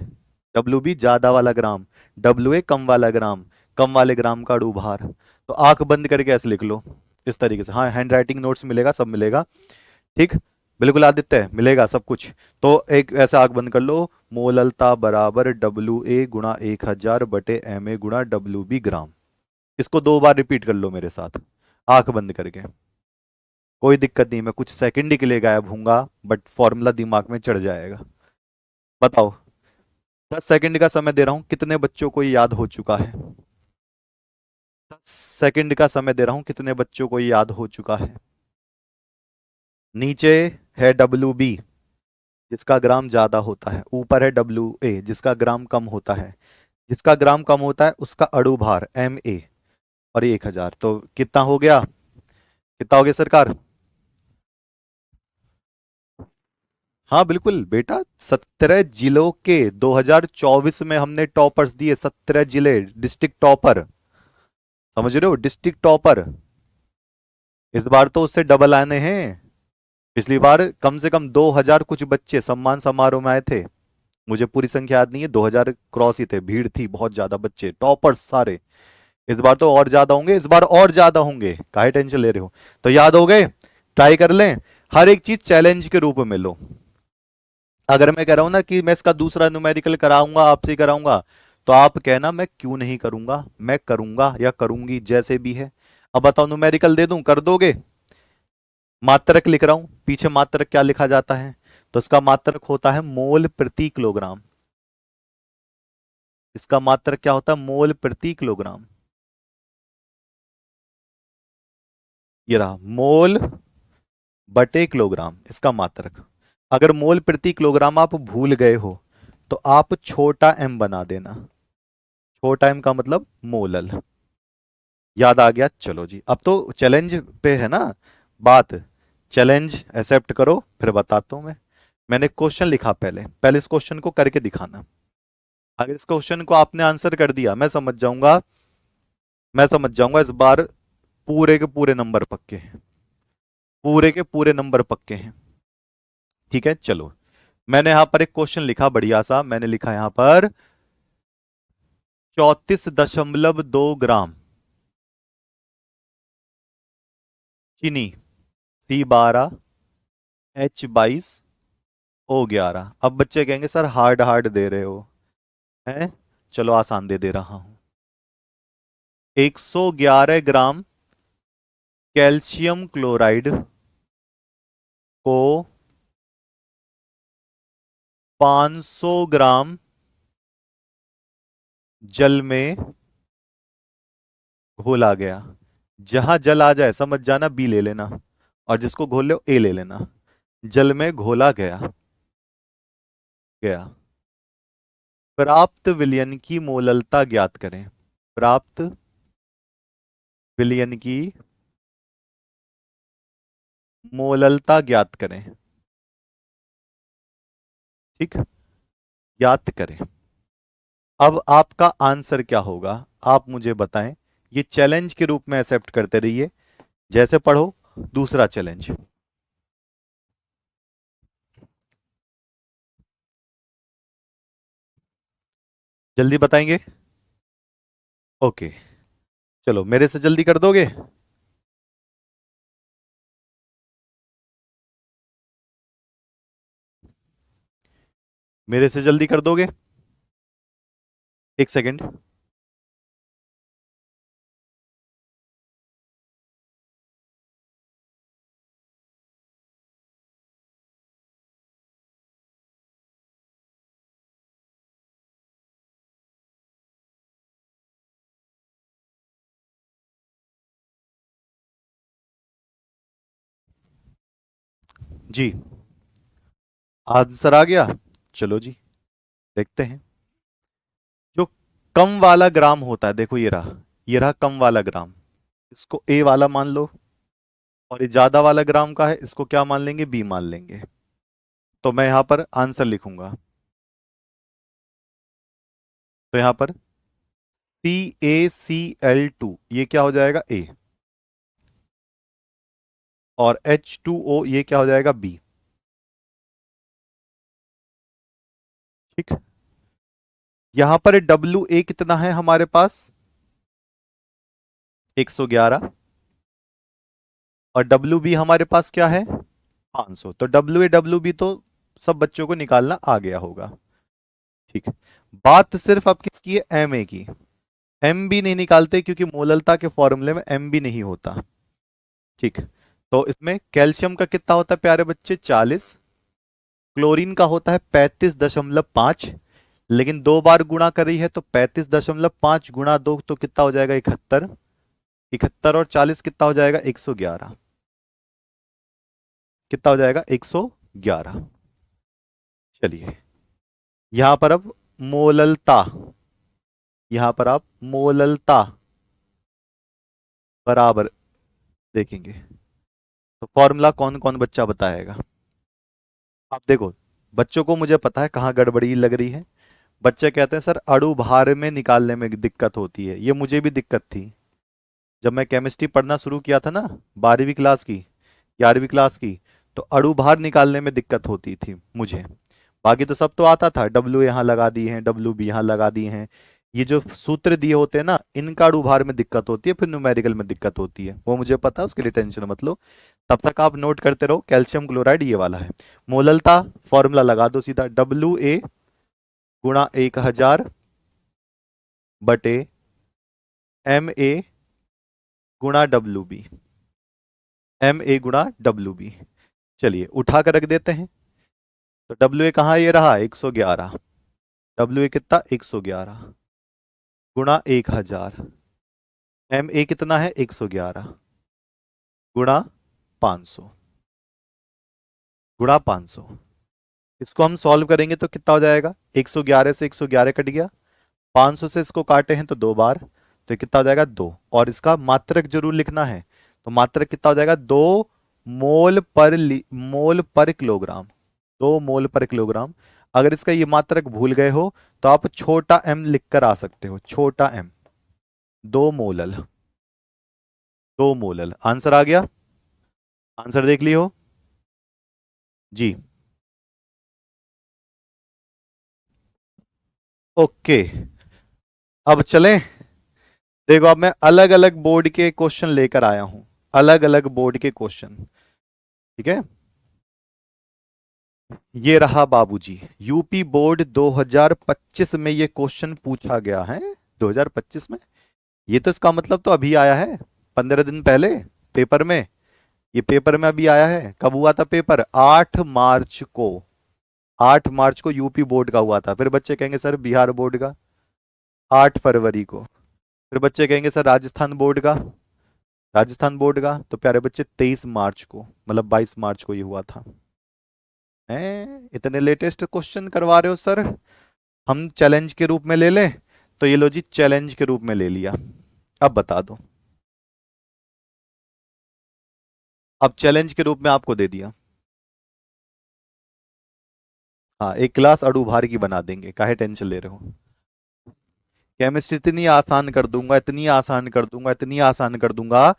डब्ल्यू बी ज्यादा वाला ग्राम, डब्ल्यू ए कम वाला ग्राम, कम वाले ग्राम का अणु भार। तो आंख बंद करके ऐसे लिख लो, इस तरीके से। हाँ, हैंड राइटिंग नोट्स मिलेगा, सब मिलेगा। ठीक, बिल्कुल आदित्य, मिलेगा सब कुछ। तो एक ऐसे आंख बंद कर लो, मोललता बराबर डब्ल्यू ए गुणा 1000 बटे एम ए गुणा डब्ल्यू बी ग्राम। इसको 2 बार रिपीट कर लो मेरे साथ, आंख बंद करके। कोई दिक्कत नहीं, मैं कुछ सेकंड ही के लिए गायब हूंगा, बट फॉर्मूला दिमाग में चढ़ जाएगा। बताओ, 10 सेकंड का समय दे रहा हूं, कितने बच्चों को ये याद हो चुका है? 10 सेकंड का समय दे रहा हूं, कितने बच्चों को ये याद हो चुका है? नीचे है डब्ल्यू बी जिसका ग्राम ज्यादा होता है, ऊपर है डब्ल्यू ए जिसका ग्राम कम होता है। जिसका ग्राम कम होता है उसका अणु भार एम ए, और ये 1000। तो कितना हो गया? कितना हो गया सरकार? हाँ बिल्कुल बेटा, 17 जिलों के 2024 में हमने टॉपर्स दिए। 17 जिले, डिस्ट्रिक्ट टॉपर। समझ रहे हो? District topper. इस बार तो उससे डबल आने हैं। पिछली बार कम से कम 2000 कुछ बच्चे सम्मान समारोह में आए थे। मुझे पूरी संख्या याद नहीं है, 2000 क्रॉस ही थे। भीड़ थी बहुत ज्यादा, बच्चे टॉपर्स सारे। इस बार तो और ज्यादा होंगे, इस बार और ज्यादा होंगे। काहे टेंशन ले रहे हो? तो याद हो गए? ट्राई कर लें। हर एक चीज चैलेंज के रूप में लो। अगर मैं कह रहा हूं ना कि मैं इसका दूसरा न्यूमेरिकल कराऊंगा, आपसे कराऊंगा, तो आप कहना मैं क्यों नहीं करूंगा, मैं करूंगा या करूंगी, जैसे भी है। अब बताओ, न्यूमेरिकल दे दूं, कर दोगे? मात्रक लिख रहा हूं, पीछे मात्रक क्या लिखा जाता है? तो इसका मात्रक होता है मोल प्रति किलोग्राम। इसका मात्रक क्या होता है? मोल प्रति किलोग्राम। ये रहा मोल बटे किलोग्राम, इसका मात्रक। अगर मोल प्रति किलोग्राम आप भूल गए हो तो आप छोटा एम बना देना। छोटा एम का मतलब मोलल। याद आ गया? चलो जी, अब तो चैलेंज पे है ना बात। चैलेंज एक्सेप्ट करो, फिर बताता हूं मैं। मैंने क्वेश्चन लिखा, पहले पहले इस क्वेश्चन को करके दिखाना। अगर इस क्वेश्चन को आपने आंसर कर दिया, मैं समझ जाऊंगा इस बार पूरे के पूरे नंबर पक्के हैं। पूरे के पूरे नंबर पक्के हैं। ठीक है, चलो। मैंने यहां पर एक क्वेश्चन लिखा बढ़िया सा, मैंने लिखा यहां पर 34.2 ग्राम चीनी, C12H22O11। अब बच्चे कहेंगे सर हार्ड हार्ड दे रहे हो, हैं? चलो आसान दे दे रहा हूं। 111 ग्राम कैल्शियम क्लोराइड को 500 ग्राम जल में घोला गया। जहां जल आ जाए समझ जाना बी ले लेना, और जिसको घोल लो ए ले लेना। जल में घोला गया गया प्राप्त विलयन की मोललता ज्ञात करें। प्राप्त विलयन की मोललता ज्ञात करें। ठीक, ज्ञात करें। अब आपका आंसर क्या होगा, आप मुझे बताएं। ये चैलेंज के रूप में एक्सेप्ट करते रहिए। जैसे पढ़ो, दूसरा चैलेंज। जल्दी बताएंगे? ओके, चलो मेरे से जल्दी कर दोगे? मेरे से जल्दी कर दोगे? एक सेकंड। जी, आंसर आ गया। चलो जी, देखते हैं। जो कम वाला ग्राम होता है, देखो ये रहा कम वाला ग्राम। इसको ए वाला मान लो। और ये ज्यादा वाला ग्राम का है, इसको क्या मान लेंगे? बी मान लेंगे। तो मैं यहां पर आंसर लिखूंगा। तो यहां पर CaCl2 ये क्या हो जाएगा? ए। और H2O ये क्या हो जाएगा? बी। ठीक। यहां पर WA कितना है हमारे पास? 111। और WB हमारे पास क्या है? 500। तो WA WB तो सब बच्चों को निकालना आ गया होगा। ठीक है। बात सिर्फ अब किसकी है? MA की। एम भी नहीं निकालते क्योंकि मोललता के फॉर्मूले में एम भी नहीं होता। ठीक। तो इसमें कैल्शियम का कितना होता है प्यारे बच्चे? 40। क्लोरीन का होता है 35.5। लेकिन दो बार गुणा करी है तो 35.5 गुणा दो तो कितना हो जाएगा? 71। 71 और 40 कितना हो जाएगा? 111। कितना हो जाएगा? 111। चलिए, यहां पर अब मोललता, यहां पर आप मोललता बराबर देखेंगे। तो फॉर्मूला कौन कौन बच्चा बताएगा? आप देखो, बच्चों को मुझे पता है कहाँ गड़बड़ी लग रही है। बच्चे कहते हैं सर अणु भार में निकालने में दिक्कत होती है। ये मुझे भी दिक्कत थी जब मैं केमिस्ट्री पढ़ना शुरू किया था ना, 12वीं क्लास की, 11वीं क्लास की। तो अणु भार निकालने में दिक्कत होती थी मुझे। बाकी तो सब तो आता था, डब्ल्यू यहाँ लगा दिए हैं, WB यहाँ लगा दिए हैं। ये जो सूत्र दिए होते हैं ना, इनका अणु भार में दिक्कत होती है, फिर न्यूमेरिकल में दिक्कत होती है, वो मुझे पता है, उसके लिए टेंशन मत लो। तब तक आप नोट करते रहो। कैल्शियम क्लोराइड ये वाला है। मोललता फॉर्मूला लगा दो सीधा, WA गुणा 1000 बटे MA गुणा WB। MA गुणा WB। चलिए उठा कर रख देते हैं। तो WA कहाँ? ये रहा 111। WA कितना? 111 गुणा 1000। MA कितना है? 111। गुणा 500 गुणा 500। इसको हम सॉल्व करेंगे तो कितना हो जाएगा, 111 से 111 कट गया, 500 से इसको काटे हैं तो 2 बार, तो ये कितना हो जाएगा 2। और इसका मात्रक जरूर लिखना है, तो मात्रक कितना हो जाएगा 2 मोल पर किलोग्राम, 2 मोल पर किलोग्राम। अगर इसका ये मात्रक भूल गए हो तो आप छोटा m लिख कर आ सकते हो, छोटा m। 2 मोलल, 2 मोलल आंसर आ गया। आंसर देख लियो जी। ओके, अब चलें। देखो अब मैं अलग अलग बोर्ड के क्वेश्चन लेकर आया हूं, अलग अलग बोर्ड के क्वेश्चन। ठीक है, ये रहा बाबूजी, यूपी बोर्ड 2025 में ये क्वेश्चन पूछा गया है। 2025 में, ये तो इसका मतलब तो अभी आया है, 15 दिन पहले पेपर में। ये पेपर में अभी आया है। कब हुआ था पेपर, 8 मार्च को। 8 मार्च को यूपी बोर्ड का हुआ था। फिर बच्चे कहेंगे सर बिहार बोर्ड का 8 फरवरी को। फिर बच्चे कहेंगे सर राजस्थान बोर्ड का, राजस्थान बोर्ड का तो प्यारे बच्चे 23 मार्च को, मतलब 22 मार्च को ये हुआ था। हैं, इतने लेटेस्ट क्वेश्चन करवा रहे हो सर, हम चैलेंज के रूप में ले लें? तो ये लो जी, चैलेंज के रूप में ले लिया। अब बता दो, अब चैलेंज के रूप में आपको दे दिया। हाँ, एक क्लास अड़ू भार की बना देंगे, काहे टेंशन ले रहे हो। केमिस्ट्री इतनी आसान कर दूंगा, इतनी आसान कर दूंगा, इतनी आसान कर दूंगा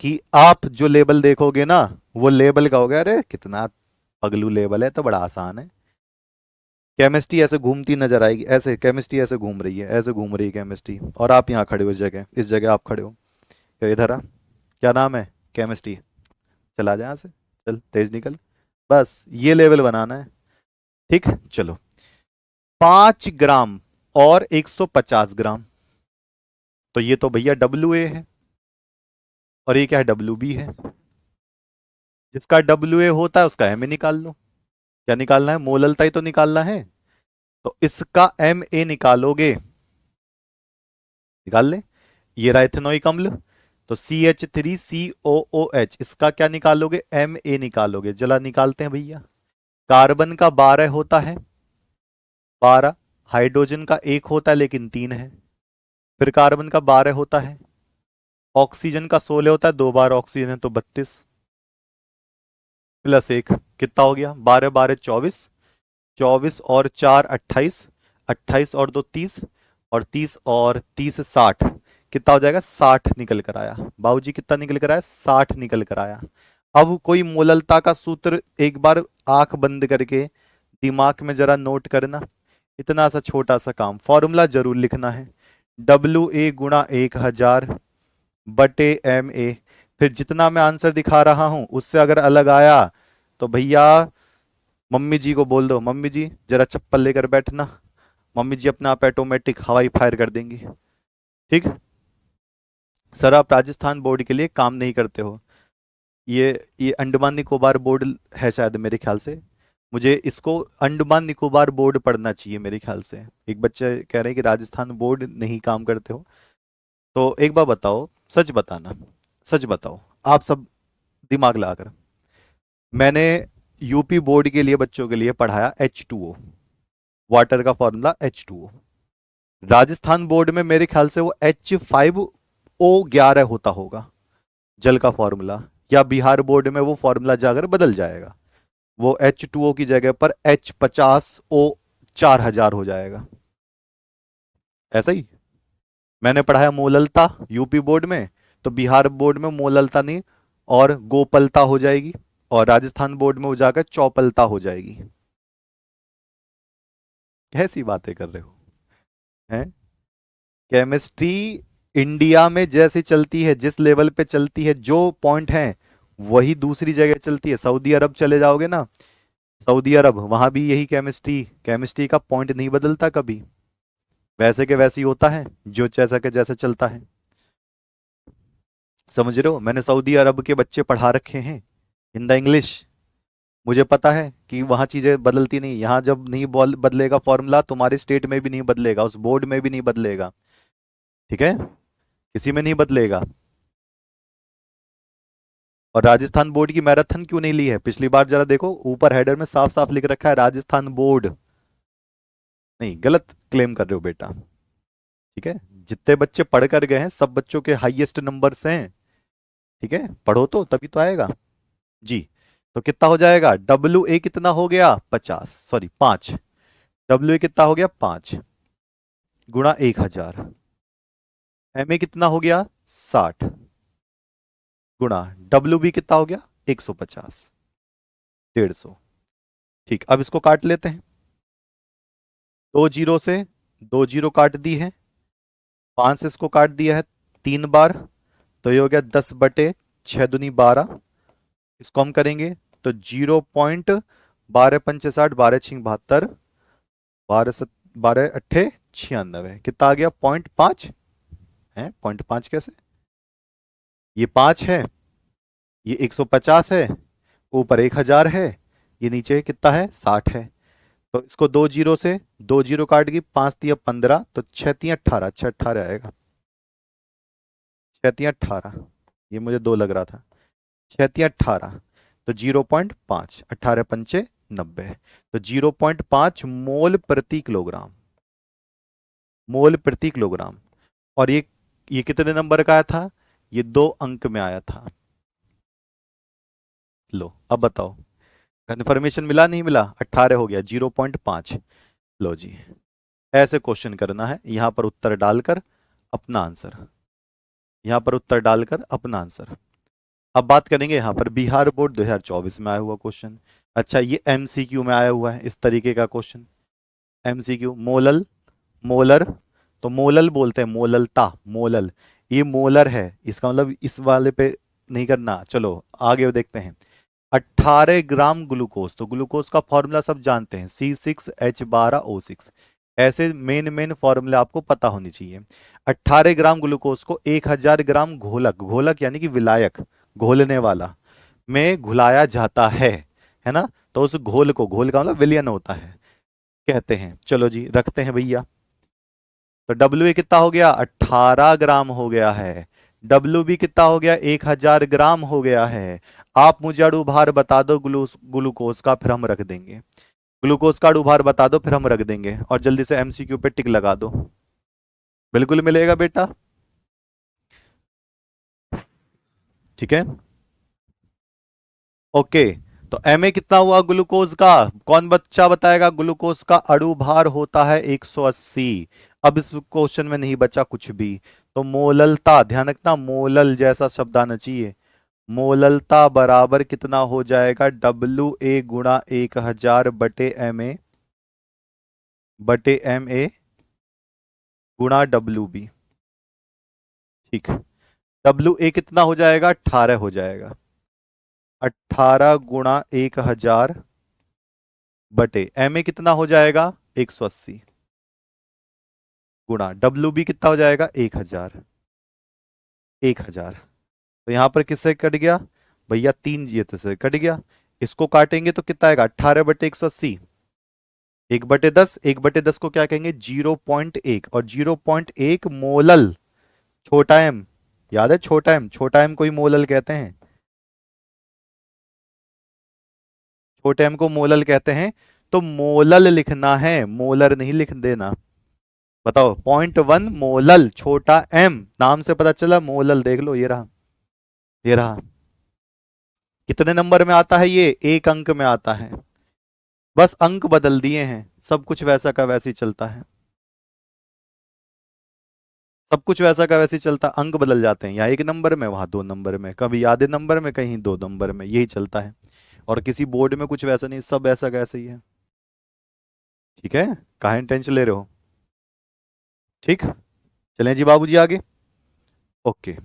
कि आप जो लेवल देखोगे ना, वो लेवल का हो गया, अरे कितना पगलू लेवल है, तो बड़ा आसान है। केमिस्ट्री ऐसे घूमती नजर आएगी, ऐसे केमिस्ट्री ऐसे घूम रही है, ऐसे घूम रही है केमिस्ट्री, और आप यहाँ खड़े हो इस जगह, इस जगह आप खड़े हो। तो इधर आ, क्या नाम है, केमिस्ट्री। चला जा यहाँ से, चल तेज निकल। बस ये लेवल बनाना है। ठीक, चलो। 5 ग्राम और 150 ग्राम, तो ये तो भैया डब्ल्यू ए है, और ये क्या है, डब्ल्यू बी है। जिसका डब्ल्यू ए होता है उसका एम ए निकाल लो। क्या निकालना है, मोललता ही तो निकालना है। तो इसका एम ए निकालोगे, निकाल ले। ये रहा इथेनोइक अम्ल, तो CH3COOH, इसका क्या निकालोगे, एम ए निकालोगे। जला निकालते हैं भैया। कार्बन का 12 होता है, 12। हाइड्रोजन का 1 होता है लेकिन 3 है। फिर कार्बन का 12 होता है। ऑक्सीजन का 16 होता है, 2 बार ऑक्सीजन है तो 32, +1 कितना हो गया, 12 12 24, 24 और 4 28, 28 और 2 30, और 30 और 30 60, कितना हो जाएगा, 60 निकल कर आया। बाबूजी कितना निकल कर आया, 60 निकल कर आया। अब कोई मोललता का सूत्र एक बार आंख बंद करके दिमाग में जरा नोट करना। इतना सा छोटा सा काम, फॉर्मूला जरूर लिखना है, WA × 1000 बटे MA। फिर जितना मैं आंसर दिखा रहा हूं उससे अगर अलग आया तो भैया मम्मी जी को बोल दो, मम्मी जी जरा चप्पल लेकर बैठना, मम्मी जी अपना आप ऑटोमेटिक हवाई फायर कर देंगी। ठीक, सर आप राजस्थान बोर्ड के लिए काम नहीं करते हो। ये अंडमान निकोबार बोर्ड है शायद, मेरे ख्याल से। मुझे इसको अंडमान निकोबार बोर्ड पढ़ना चाहिए मेरे ख्याल से। एक बच्चे कह रहे हैं कि राजस्थान बोर्ड नहीं काम करते हो। तो एक बार बताओ, सच बताना, सच बताओ आप सब, दिमाग लगाकर। मैंने यूपी बोर्ड के लिए बच्चों के लिए पढ़ाया H2O, वाटर का फॉर्मूला H2O। राजस्थान बोर्ड में मेरे ख्याल से वो H5O11 होता होगा, जल का फॉर्मूला। या बिहार बोर्ड में वो फॉर्मूला जाकर बदल जाएगा, वो H2O की जगह पर H50O 4000 हो जाएगा। ऐसा ही मैंने पढ़ाया मोललता यूपी बोर्ड में, तो बिहार बोर्ड में मोललता नहीं और गोपलता हो जाएगी, और राजस्थान बोर्ड में वो जाकर चौपलता हो जाएगी। कैसी बातें कर रहे हो हैं। केमिस्ट्री इंडिया में जैसे चलती है, जिस लेवल पे चलती है, जो पॉइंट है वही दूसरी जगह चलती है। सऊदी अरब चले जाओगे ना, सऊदी अरब, वहां भी यही केमिस्ट्री, केमिस्ट्री का पॉइंट नहीं बदलता कभी, वैसे के वैसे ही होता है, जो जैसा के जैसे चलता है। समझ रहे हो, मैंने सऊदी अरब के बच्चे पढ़ा रखे हैं इन द इंग्लिश। मुझे पता है कि वहां चीजें बदलती नहीं, यहाँ जब नहीं बदलेगा फॉर्मूला, तुम्हारे स्टेट में भी नहीं बदलेगा, उस बोर्ड में भी नहीं बदलेगा। ठीक है, किसी में नहीं बदलेगा। और राजस्थान बोर्ड की मैराथन क्यों नहीं ली है? पिछली बार जरा देखो, ऊपर हेडर में साफ साफ लिख रखा है राजस्थान बोर्ड। नहीं, गलत क्लेम कर रहे हो बेटा। ठीक है, जितने बच्चे पढ़ कर गए हैं सब बच्चों के हाईएस्ट नंबर्स हैं। ठीक है, पढ़ो तो तभी तो आएगा जी। तो कितना हो जाएगा? डब्ल्यू ए कितना हो गया? 50, सॉरी 5। डब्ल्यू ए कितना हो गया? 5 गुणा 1000। एम ए कितना हो गया? 60 गुणा डब्ल्यू बी कितना हो गया? 150, 150। ठीक, अब इसको काट लेते हैं। 2 जीरो से 2 जीरो काट दी है, 5 से इसको काट दिया है 3 बार, तो ये हो गया 10/6 दूनी 12। इसको हम करेंगे तो 0.12 पंचे 60, 12 छिंग 72, 12 अट्ठे 96, कितना आ गया? 0.5 है। 0.5 कैसे? ये 5 है, ये 150 है, ऊपर 1000 है, ये नीचे कितना है? 60 है। तो इसको 2 जीरो से 2 जीरो काट गई, 5 तिया 15, तो 6 तिया 18, 6 18 आएगा। 6 तिया 18, ये मुझे 2 लग रहा था। 6 तिया 18, तो 0.5, 18 पंचे 90, तो 0.5 मोल प्रति किलोग्राम। मोल प्रति किलोग्राम। और ये कितने नंबर का आया था? ये 2 अंक में आया था। लो अब बताओ, कन्फर्मेशन मिला नहीं मिला? 18 हो गया, 0.5। लो जी, ऐसे क्वेश्चन करना है, यहां पर उत्तर डालकर अपना आंसर, यहां पर उत्तर डालकर अपना आंसर। अब बात करेंगे यहां पर बिहार बोर्ड 2024 में आया हुआ क्वेश्चन। अच्छा, ये एमसीक्यू में आया हुआ है इस तरीके का क्वेश्चन। एमसीक्यू, मोलल, मोलर, तो मोलल बोलते हैं, मोललता, मोलल। ये मोलर है, इसका मतलब इस वाले पे नहीं करना। चलो आगे देखते हैं। 18 ग्राम ग्लूकोज, तो ग्लूकोज का फॉर्मूला सब जानते हैं, C6H12O6। ऐसे मेन मेन फॉर्मूला आपको पता होनी चाहिए। 18 ग्राम ग्लूकोज को 1000 ग्राम घोलक, घोलक यानी कि विलायक, घोलने वाला, में घुलाया जाता है ना? तो उस घोल को, घोल का मतलब विलयन होता है, कहते हैं। चलो जी रखते हैं भैया। तो डब्ल्यू ए कितना हो गया? 18 ग्राम हो गया है। डब्ल्यू बी कितना हो गया? 1000 ग्राम हो गया है। आप मुझे अणुभार बता दो ग्लूकोज का, फिर हम रख देंगे। ग्लूकोज का अणुभार बता दो, फिर हम रख देंगे, और जल्दी से एमसीक्यू पे टिक लगा दो। बिल्कुल मिलेगा बेटा। ठीक है, ओके। तो एम ए कितना हुआ ग्लूकोज का? कौन बच्चा बताएगा? ग्लूकोज का अणुभार होता है 180। अब इस क्वेश्चन में नहीं बचा कुछ भी, तो मोललता, ध्यान रखना मोलल जैसा शब्द आना चाहिए। मोललता बराबर कितना हो जाएगा? डब्ल्यू ए गुणा 1000 बटे एम ए, बटे एम ए गुणा डब्ल्यू बी। ठीक, डब्ल्यू ए कितना हो जाएगा? 18 हो जाएगा। 18 गुणा 1000 बटे एम ए कितना हो जाएगा? 180 गुणा डब्ल्यू बी कितना हो जाएगा? 1000, 1000। तो यहां पर किससे कट गया भैया? 3 ये तो से कट गया। इसको काटेंगे तो कितना आएगा? 18/180, 1/10, 1/10 को क्या कहेंगे? 0.1, और 0.1 मोलल, छोटा एम, याद है छोटा एम, छोटा एम को ही मोलल कहते हैं, छोटे एम को मोलल कहते हैं। तो मोलल लिखना है, मोलर नहीं लिख देना। बताओ, 0.1 मोलल, छोटा एम, नाम से पता चला मोलल, देख लो ये रहा, ये रहा। कितने नंबर में आता है ये? 1 अंक में आता है। बस अंक बदल दिए हैं, सब कुछ वैसा का वैसे ही चलता है, सब कुछ वैसा का वैसे ही चलता, अंक बदल जाते हैं, यहाँ 1 नंबर में, वहां 2 नंबर में, कभी आधे नंबर में, कहीं 2 नंबर में, यही चलता है। और किसी बोर्ड में कुछ वैसा नहीं, सब ऐसा का ऐसा ही है। ठीक है, काहे टेंशन ले रहे हो? ठीक, चलें जी बाबूजी आगे। ओके,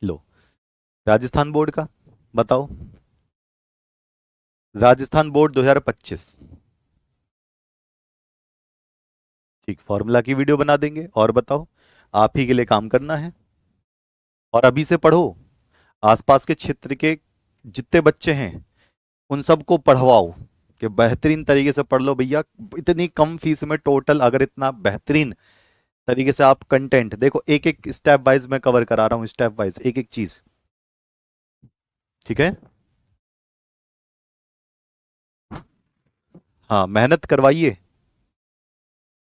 लो, राजस्थान बोर्ड का बताओ। राजस्थान बोर्ड 2025। ठीक, फॉर्मूला की वीडियो बना देंगे, और बताओ, आप ही के लिए काम करना है, और अभी से पढ़ो। आसपास के क्षेत्र के जितने बच्चे हैं उन सबको पढ़वाओ, कि बेहतरीन तरीके से पढ़ लो भैया। इतनी कम फीस में टोटल, अगर इतना बेहतरीन तरीके से आप कंटेंट देखो, एक एक स्टेप वाइज मैं कवर करा रहा हूं, स्टेप वाइज एक एक चीज। ठीक है। हाँ, मेहनत करवाइए।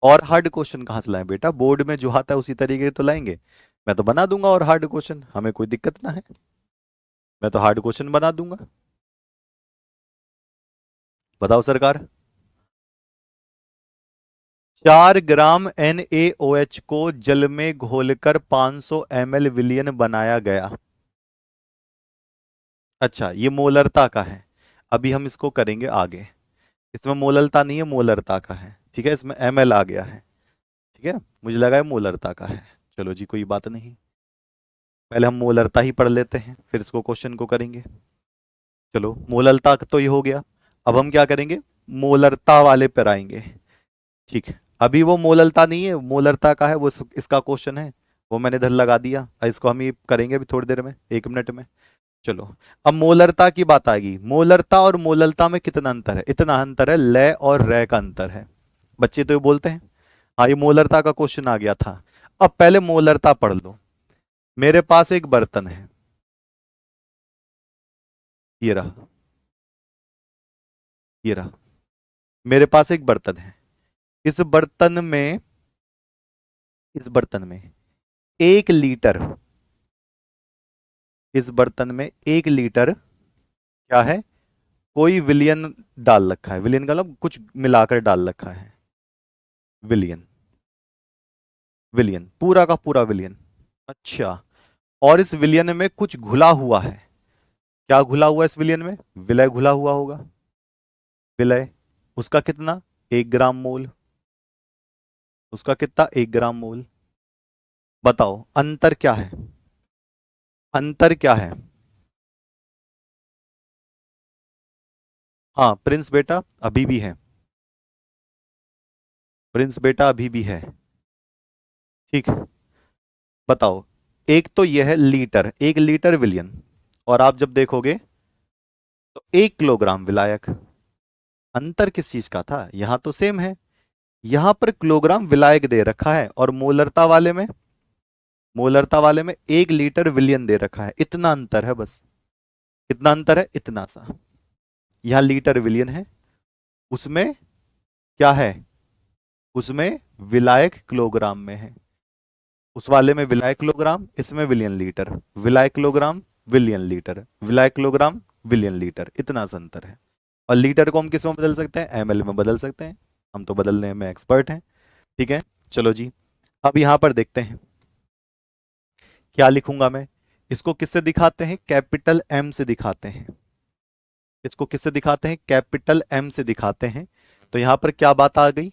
और हार्ड क्वेश्चन कहाँ से लाएं बेटा, बोर्ड में जो आता है उसी तरीके तो लाएंगे। मैं तो बना दूंगा और हार्ड क्वेश्चन, हमें कोई दिक्कत ना है। मैं तो हार्ड क्वेश्चन बना दूंगा। बताओ सरकार। 4 ग्राम NaOH को जल में घोलकर 500 ml विलयन बनाया गया। अच्छा, ये मोलरता का है। अभी हम इसको करेंगे आगे। इसमें मोलरता नहीं है, मोलरता का है। ठीक है, इसमें ml आ गया है। ठीक है, मुझे लगा है मोलरता का है। चलो जी, कोई बात नहीं। पहले हम मोलरता ही पढ़ लेते हैं, फिर इसको क्वेश्चन को करेंगे। चलो, मोलरता तो ये हो गया। अब हम क्या करेंगे, मोलरता वाले पर आएंगे। ठीक है, अभी वो मोलरता नहीं है, मोलरता का है वो, इसका क्वेश्चन है। वो मैंने इधर लगा दिया, और इसको हम ये करेंगे अभी थोड़ी देर में, 1 मिनट में। चलो, अब मोलरता की बात आएगी। मोलरता और मोलरता में कितना अंतर है? इतना अंतर है, लय और रय का अंतर है। बच्चे तो ये बोलते हैं। हाँ, ये मोलरता का क्वेश्चन आ गया था। अब पहले मोलरता पढ़ लो। मेरे पास एक बर्तन है, ये रहा, ये रहा। मेरे पास एक बर्तन है। इस बर्तन में, इस बर्तन में 1 लीटर, इस बर्तन में 1 लीटर क्या है, कोई विलियन डाल रखा है। विलियन का मतलब कुछ मिलाकर डाल रखा है। विलियन, विलियन पूरा का पूरा विलियन। अच्छा, और इस विलियन में कुछ घुला हुआ है। क्या घुला हुआ है इस विलियन में? विलय घुला हुआ होगा। विलय, उसका कितना? 1 ग्राम मोल। उसका कितना? 1 ग्राम मोल। बताओ अंतर क्या है? अंतर क्या है? हाँ प्रिंस बेटा, अभी भी है। प्रिंस बेटा अभी भी है। ठीक, बताओ। एक तो यह है लीटर, 1 लीटर विलियन। और आप जब देखोगे तो 1 किलोग्राम विलायक। अंतर किस चीज का था? यहां तो सेम है, यहां पर किलोग्राम विलायक दे रखा है, और मोलरता वाले में, मोलरता वाले में 1 लीटर विलियन दे रखा है। इतना अंतर है बस। कितना अंतर है? इतना सा। यहां लीटर विलियन है, उसमें क्या है, उसमें विलायक किलोग्राम में है। उस वाले में विलायक किलोग्राम, इसमें विलियन लीटर। विलायक किलोग्राम, विलियन लीटर, विलायक किलोग्राम, विलियन लीटर, इतना सा अंतर है। और लीटर को हम किस में बदल सकते हैं? ml में बदल सकते हैं। हम तो बदलने में एक्सपर्ट हैं। ठीक है, चलो जी। अब यहां पर देखते हैं क्या लिखूंगा मैं। इसको किससे दिखाते हैं? कैपिटल M से दिखाते हैं। इसको किससे दिखाते हैं? कैपिटल M से दिखाते हैं। तो यहां पर क्या बात आ गई?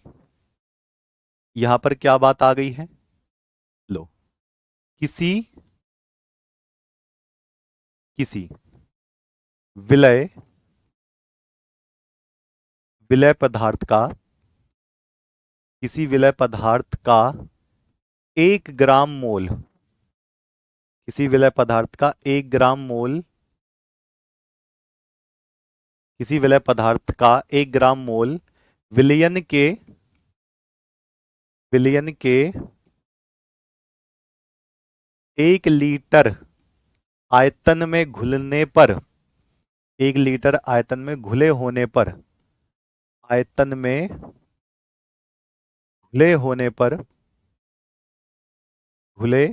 यहां पर क्या बात आ गई है? लो, किसी, किसी विलय, विलय पदार्थ का, किसी विलय पदार्थ का 1 ग्राम मोल, किसी विलय पदार्थ का 1 ग्राम मोल, किसी विलय पदार्थ का 1 ग्राम मोल विलयन के, विलयन के 1 लीटर आयतन में घुलने पर, 1 लीटर आयतन में घुले होने पर, आयतन में घुले होने पर, घुले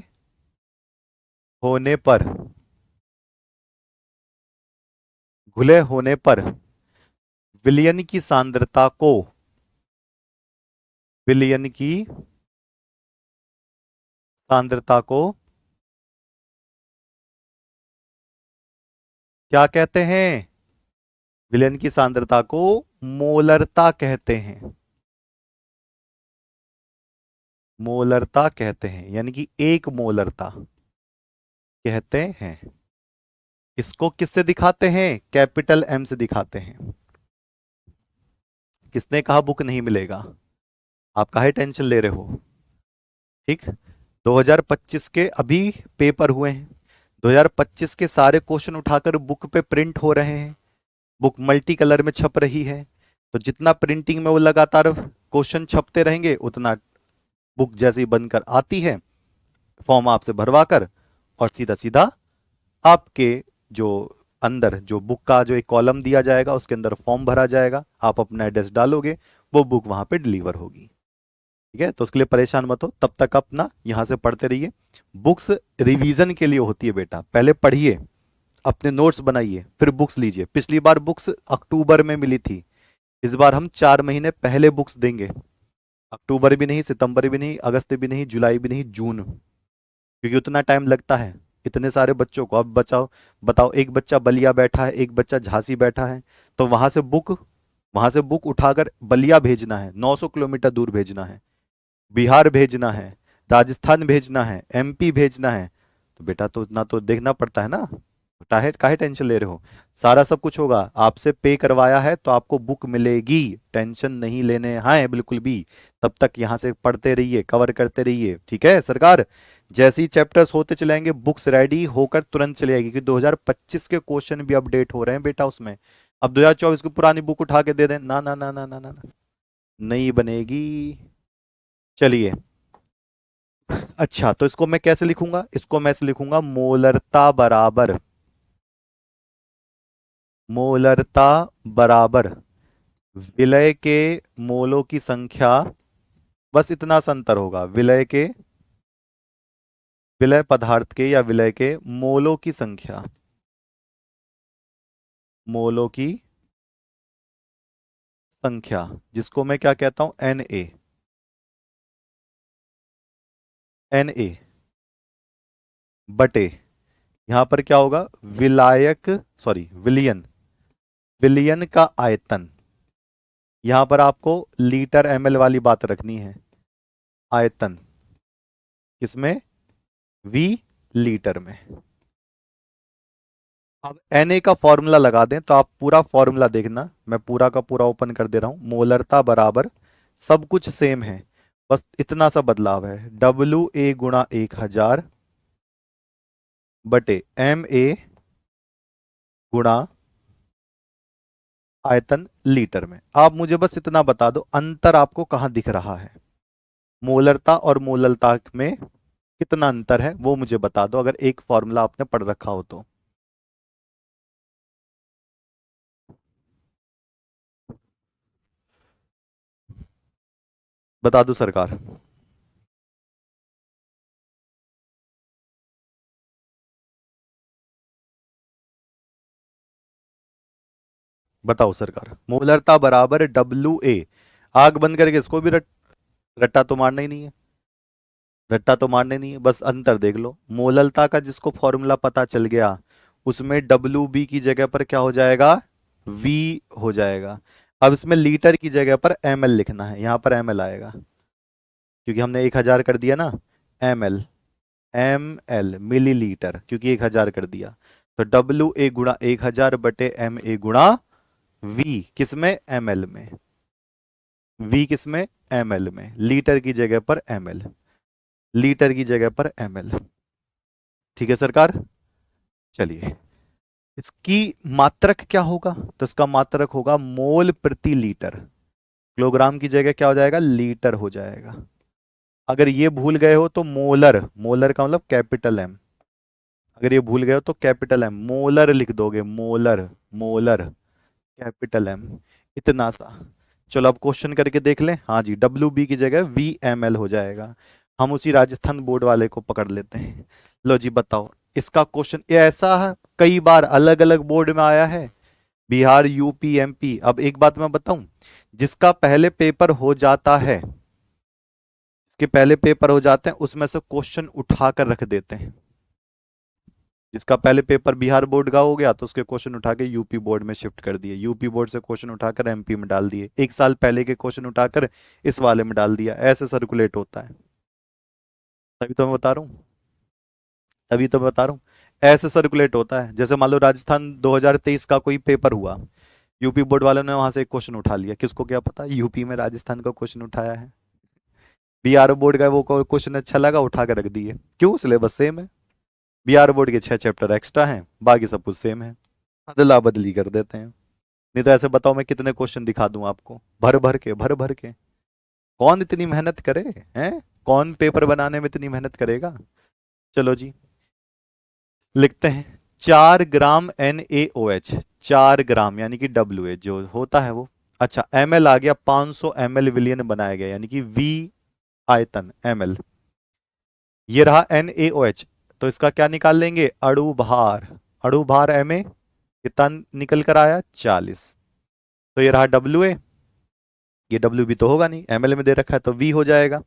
होने पर, घुले होने पर विलयन की सांद्रता को, विलयन की सांद्रता को क्या कहते हैं? विलयन की सांद्रता को मोलरता कहते हैं। मोलरता कहते हैं, यानी कि 1 मोलरता कहते हैं। इसको किससे दिखाते हैं? कैपिटल M से दिखाते हैं। किसने कहा बुक नहीं मिलेगा? आप काहे टेंशन ले रहे हो? ठीक, 2025 के अभी पेपर हुए हैं। 2025 के सारे क्वेश्चन उठाकर बुक पे प्रिंट हो रहे हैं। बुक मल्टी कलर में छप रही है। तो जितना प्रिंटिंग में वो लगातार क्वेश्चन छपते रहेंगे, उतना बुक जैसे ही बनकर आती है, फॉर्म आपसे भरवा कर, और सीधा सीधा आपके जो अंदर जो बुक का जो एक कॉलम दिया जाएगा उसके अंदर फॉर्म भरा जाएगा, आप अपना एड्रेस डालोगे, वो बुक वहां पे डिलीवर होगी। ठीक है, तो उसके लिए परेशान मत हो, तब तक अपना यहां से पढ़ते रहिए। बुक्स रिवीजन के लिए होती है बेटा, पहले पढ़िए, अपने नोट्स बनाइए, फिर बुक्स लीजिए। पिछली बार बुक्स अक्टूबर में मिली थी, इस बार हम 4 महीने पहले बुक्स देंगे। अक्टूबर भी नहीं, सितंबर भी नहीं, अगस्त भी नहीं, जुलाई भी नहीं, जून, क्योंकि उतना टाइम लगता है इतने सारे बच्चों को। अब बचाओ, बताओ, एक बच्चा बलिया बैठा है, एक बच्चा झांसी बैठा है, तो वहां से बुक उठाकर बलिया भेजना है, 900 किलोमीटर दूर भेजना है, बिहार भेजना है, राजस्थान भेजना है, एमपी भेजना है, तो बेटा तो इतना तो देखना पड़ता है ना। काहे काहे टेंशन ले रहे हो, सारा सब कुछ होगा, आपसे पे करवाया है तो आपको बुक मिलेगी, टेंशन नहीं लेने हैं बिल्कुल भी। तब तक यहां से पढ़ते रहिए, कवर करते रहिए, ठीक है सरकार। जैसे ही चैप्टर्स होते चलेंगे, बुक्स रेडी होकर तुरंत चले आएगी, क्योंकि 2025 के क्वेश्चन भी अपडेट हो रहे हैं बेटा उसमें। अब 2024 की पुरानी बुक उठा के दे दें, ना ना ना ना ना ना, ना, नहीं बनेगी। चलिए, अच्छा तो इसको मैं कैसे लिखूंगा, इसको मैं ऐसे लिखूंगा, मोलरता बराबर विलय के मोलों की संख्या, बस इतना सा अंतर होगा, विलय पदार्थ के या विलय के मोलों की संख्या, मोलों की संख्या, जिसको मैं क्या कहता हूं, एन ए बटे, यहां पर क्या होगा, विलायक, सॉरी विलियन, विलियन का आयतन। यहां पर आपको लीटर एमएल वाली बात रखनी है, आयतन किसमें, वी लीटर में। अब Na का फॉर्मूला लगा दें, तो आप पूरा फॉर्मूला देखना, मैं पूरा का पूरा ओपन कर दे रहा हूं। मोलरता बराबर, सब कुछ सेम है, बस इतना सा बदलाव है, WA गुणा 1000 बटे MA गुणा आयतन लीटर में। आप मुझे बस इतना बता दो, अंतर आपको कहां दिख रहा है, मोलरता और मोललता में कितना अंतर है, वो मुझे बता दो, अगर एक फॉर्मूला आपने पढ़ रखा हो तो। बता दो सरकार, बताओ सरकार। मोलरता बराबर WA, आग बंद करके इसको भी रट्टा तो मारना ही नहीं है, रट्टा तो मारने नहीं है, बस अंतर देख लो। मोललता का जिसको फॉर्मूला पता चल गया, उसमें WB की जगह पर क्या हो जाएगा, V हो जाएगा। अब इसमें लीटर की जगह पर ML लिखना है, यहां पर ML आएगा, क्योंकि हमने 1000 कर दिया ना, ML, ML मिलीलीटर, क्योंकि 1000 कर दिया, तो WA गुणा 1000 बटे MA गुणा V, किसमें, ML में, V किसमें, ML में, लीटर की जगह पर ML, लीटर की जगह पर ML। ठीक है सरकार। चलिए, इसकी मात्रक क्या होगा, तो इसका मात्रक होगा मोल प्रति लीटर, किलोग्राम की जगह क्या हो जाएगा, लीटर हो जाएगा। अगर ये भूल गए हो तो मोलर, मोलर का मतलब कैपिटल एम, अगर ये भूल गए हो तो कैपिटल एम, मोलर लिख दोगे, मोलर, मोलर कैपिटल एम, इतना सा। चलो अब क्वेश्चन करके देख लें, हाँ जी, WB की जगह VML हो जाएगा। हम उसी राजस्थान बोर्ड वाले को पकड़ लेते हैं। लो जी बताओ, इसका क्वेश्चन ये ऐसा है, कई बार अलग अलग बोर्ड में आया है, बिहार, यूपी, MP। अब एक बात मैं बताऊं, जिसका पहले पेपर हो जाता है, इसके पहले पेपर हो जाते हैं, उसमें से क्वेश्चन उठाकर रख देते हैं। जिसका पहले पेपर बिहार बोर्ड का हो गया, तो उसके क्वेश्चन उठा के यूपी बोर्ड में शिफ्ट कर दिए, यूपी बोर्ड से क्वेश्चन उठाकर MP में डाल दिए, एक साल पहले के क्वेश्चन उठाकर इस वाले में डाल दिया, ऐसे सर्कुलेट होता है। तभी तो मैं बता रहा हूँ, तभी तो मैं बता रहा हूँ, ऐसे सर्कुलेट होता है। जैसे मान लो राजस्थान 2023 का कोई पेपर हुआ, यूपी बोर्ड वालों ने वहां से एक क्वेश्चन उठा लिया, किसको क्या पता यूपी में राजस्थान का क्वेश्चन उठाया है, बिहार बोर्ड का वो क्वेश्चन अच्छा लगा, उठा कर रख दिए, क्यों, सिलेबस सेम है, बिहार बोर्ड के 6 चैप्टर एक्स्ट्रा हैं, बाकी सब कुछ सेम है, अदला बदली कर देते हैं। नहीं तो ऐसे बताओ मैं कितने क्वेश्चन दिखा दूं आपको, भर भर के, भर भर के, कौन इतनी मेहनत करे, हैं, कौन पेपर बनाने में इतनी मेहनत करेगा। चलो जी, लिखते हैं, 4 ग्राम NaOH, 4 ग्राम यानी कि WA जो होता है वो। अच्छा ml आ गया, 500 ml विलियन बनाया गया यानी कि V आयतन ml। ये रहा NaOH, तो इसका क्या निकाल लेंगे, अणु भार। अणु भार Ma कितना निकल कर आया, 40। तो ये रहा WA, ये W भी तो होगा नहीं, ml में दे रखा है तो V हो जाएगा।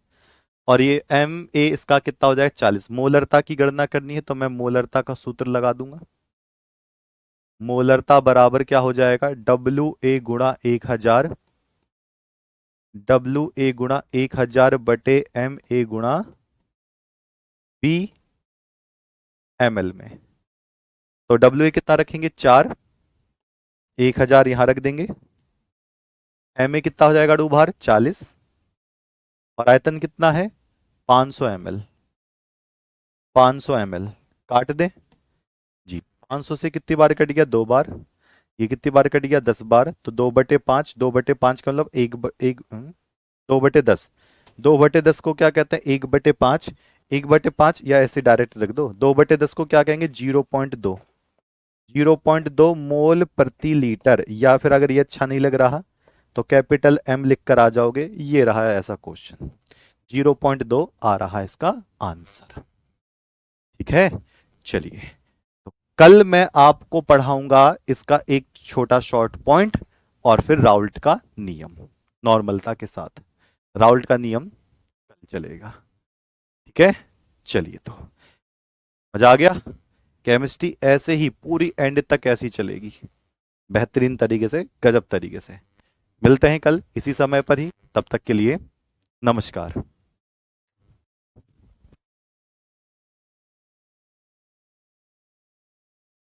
और ये Ma इसका कितना हो जाएगा, 40। मोलरता की गणना करनी है तो मैं मोलरता का सूत्र लगा दूंगा। मोलरता बराबर क्या हो जाएगा, WA गुणा 1000, WA गुणा 1000 बटे Ma गुणा B ml में। तो WA कितना रखेंगे, 4, 1000 यहां रख देंगे। Ma कितना हो जाएगा अणु भार, 40, और आयतन कितना है, 500 ml। 500 ml काट दे जी, 500 से कितनी बार कट गया, 2 बार। ये कितनी बार कट गया, 10 बार। तो 2/5, 2/5 का मतलब 2/10। 2/10 को क्या कहते हैं, 1/5। 1/5 या ऐसे डायरेक्ट रख दो, 2/10 को क्या कहेंगे, 0.2। 0.2 मोल प्रति लीटर। या फिर अगर ये अच्छा नहीं लग रहा तो कैपिटल M लिख कर आ जाओगे। ये रहा है ऐसा क्वेश्चन, 0.2 आ रहा है इसका आंसर। ठीक है, चलिए तो कल मैं आपको पढ़ाऊंगा इसका एक छोटा शॉर्ट पॉइंट और फिर राउल्ट का नियम नॉर्मलता के साथ। राउल्ट का नियम कल चलेगा। ठीक है, चलिए तो मजा आ गया। केमिस्ट्री ऐसे ही पूरी एंड तक ऐसी चलेगी, बेहतरीन तरीके से, गजब तरीके से। मिलते हैं कल इसी समय पर ही, तब तक के लिए नमस्कार।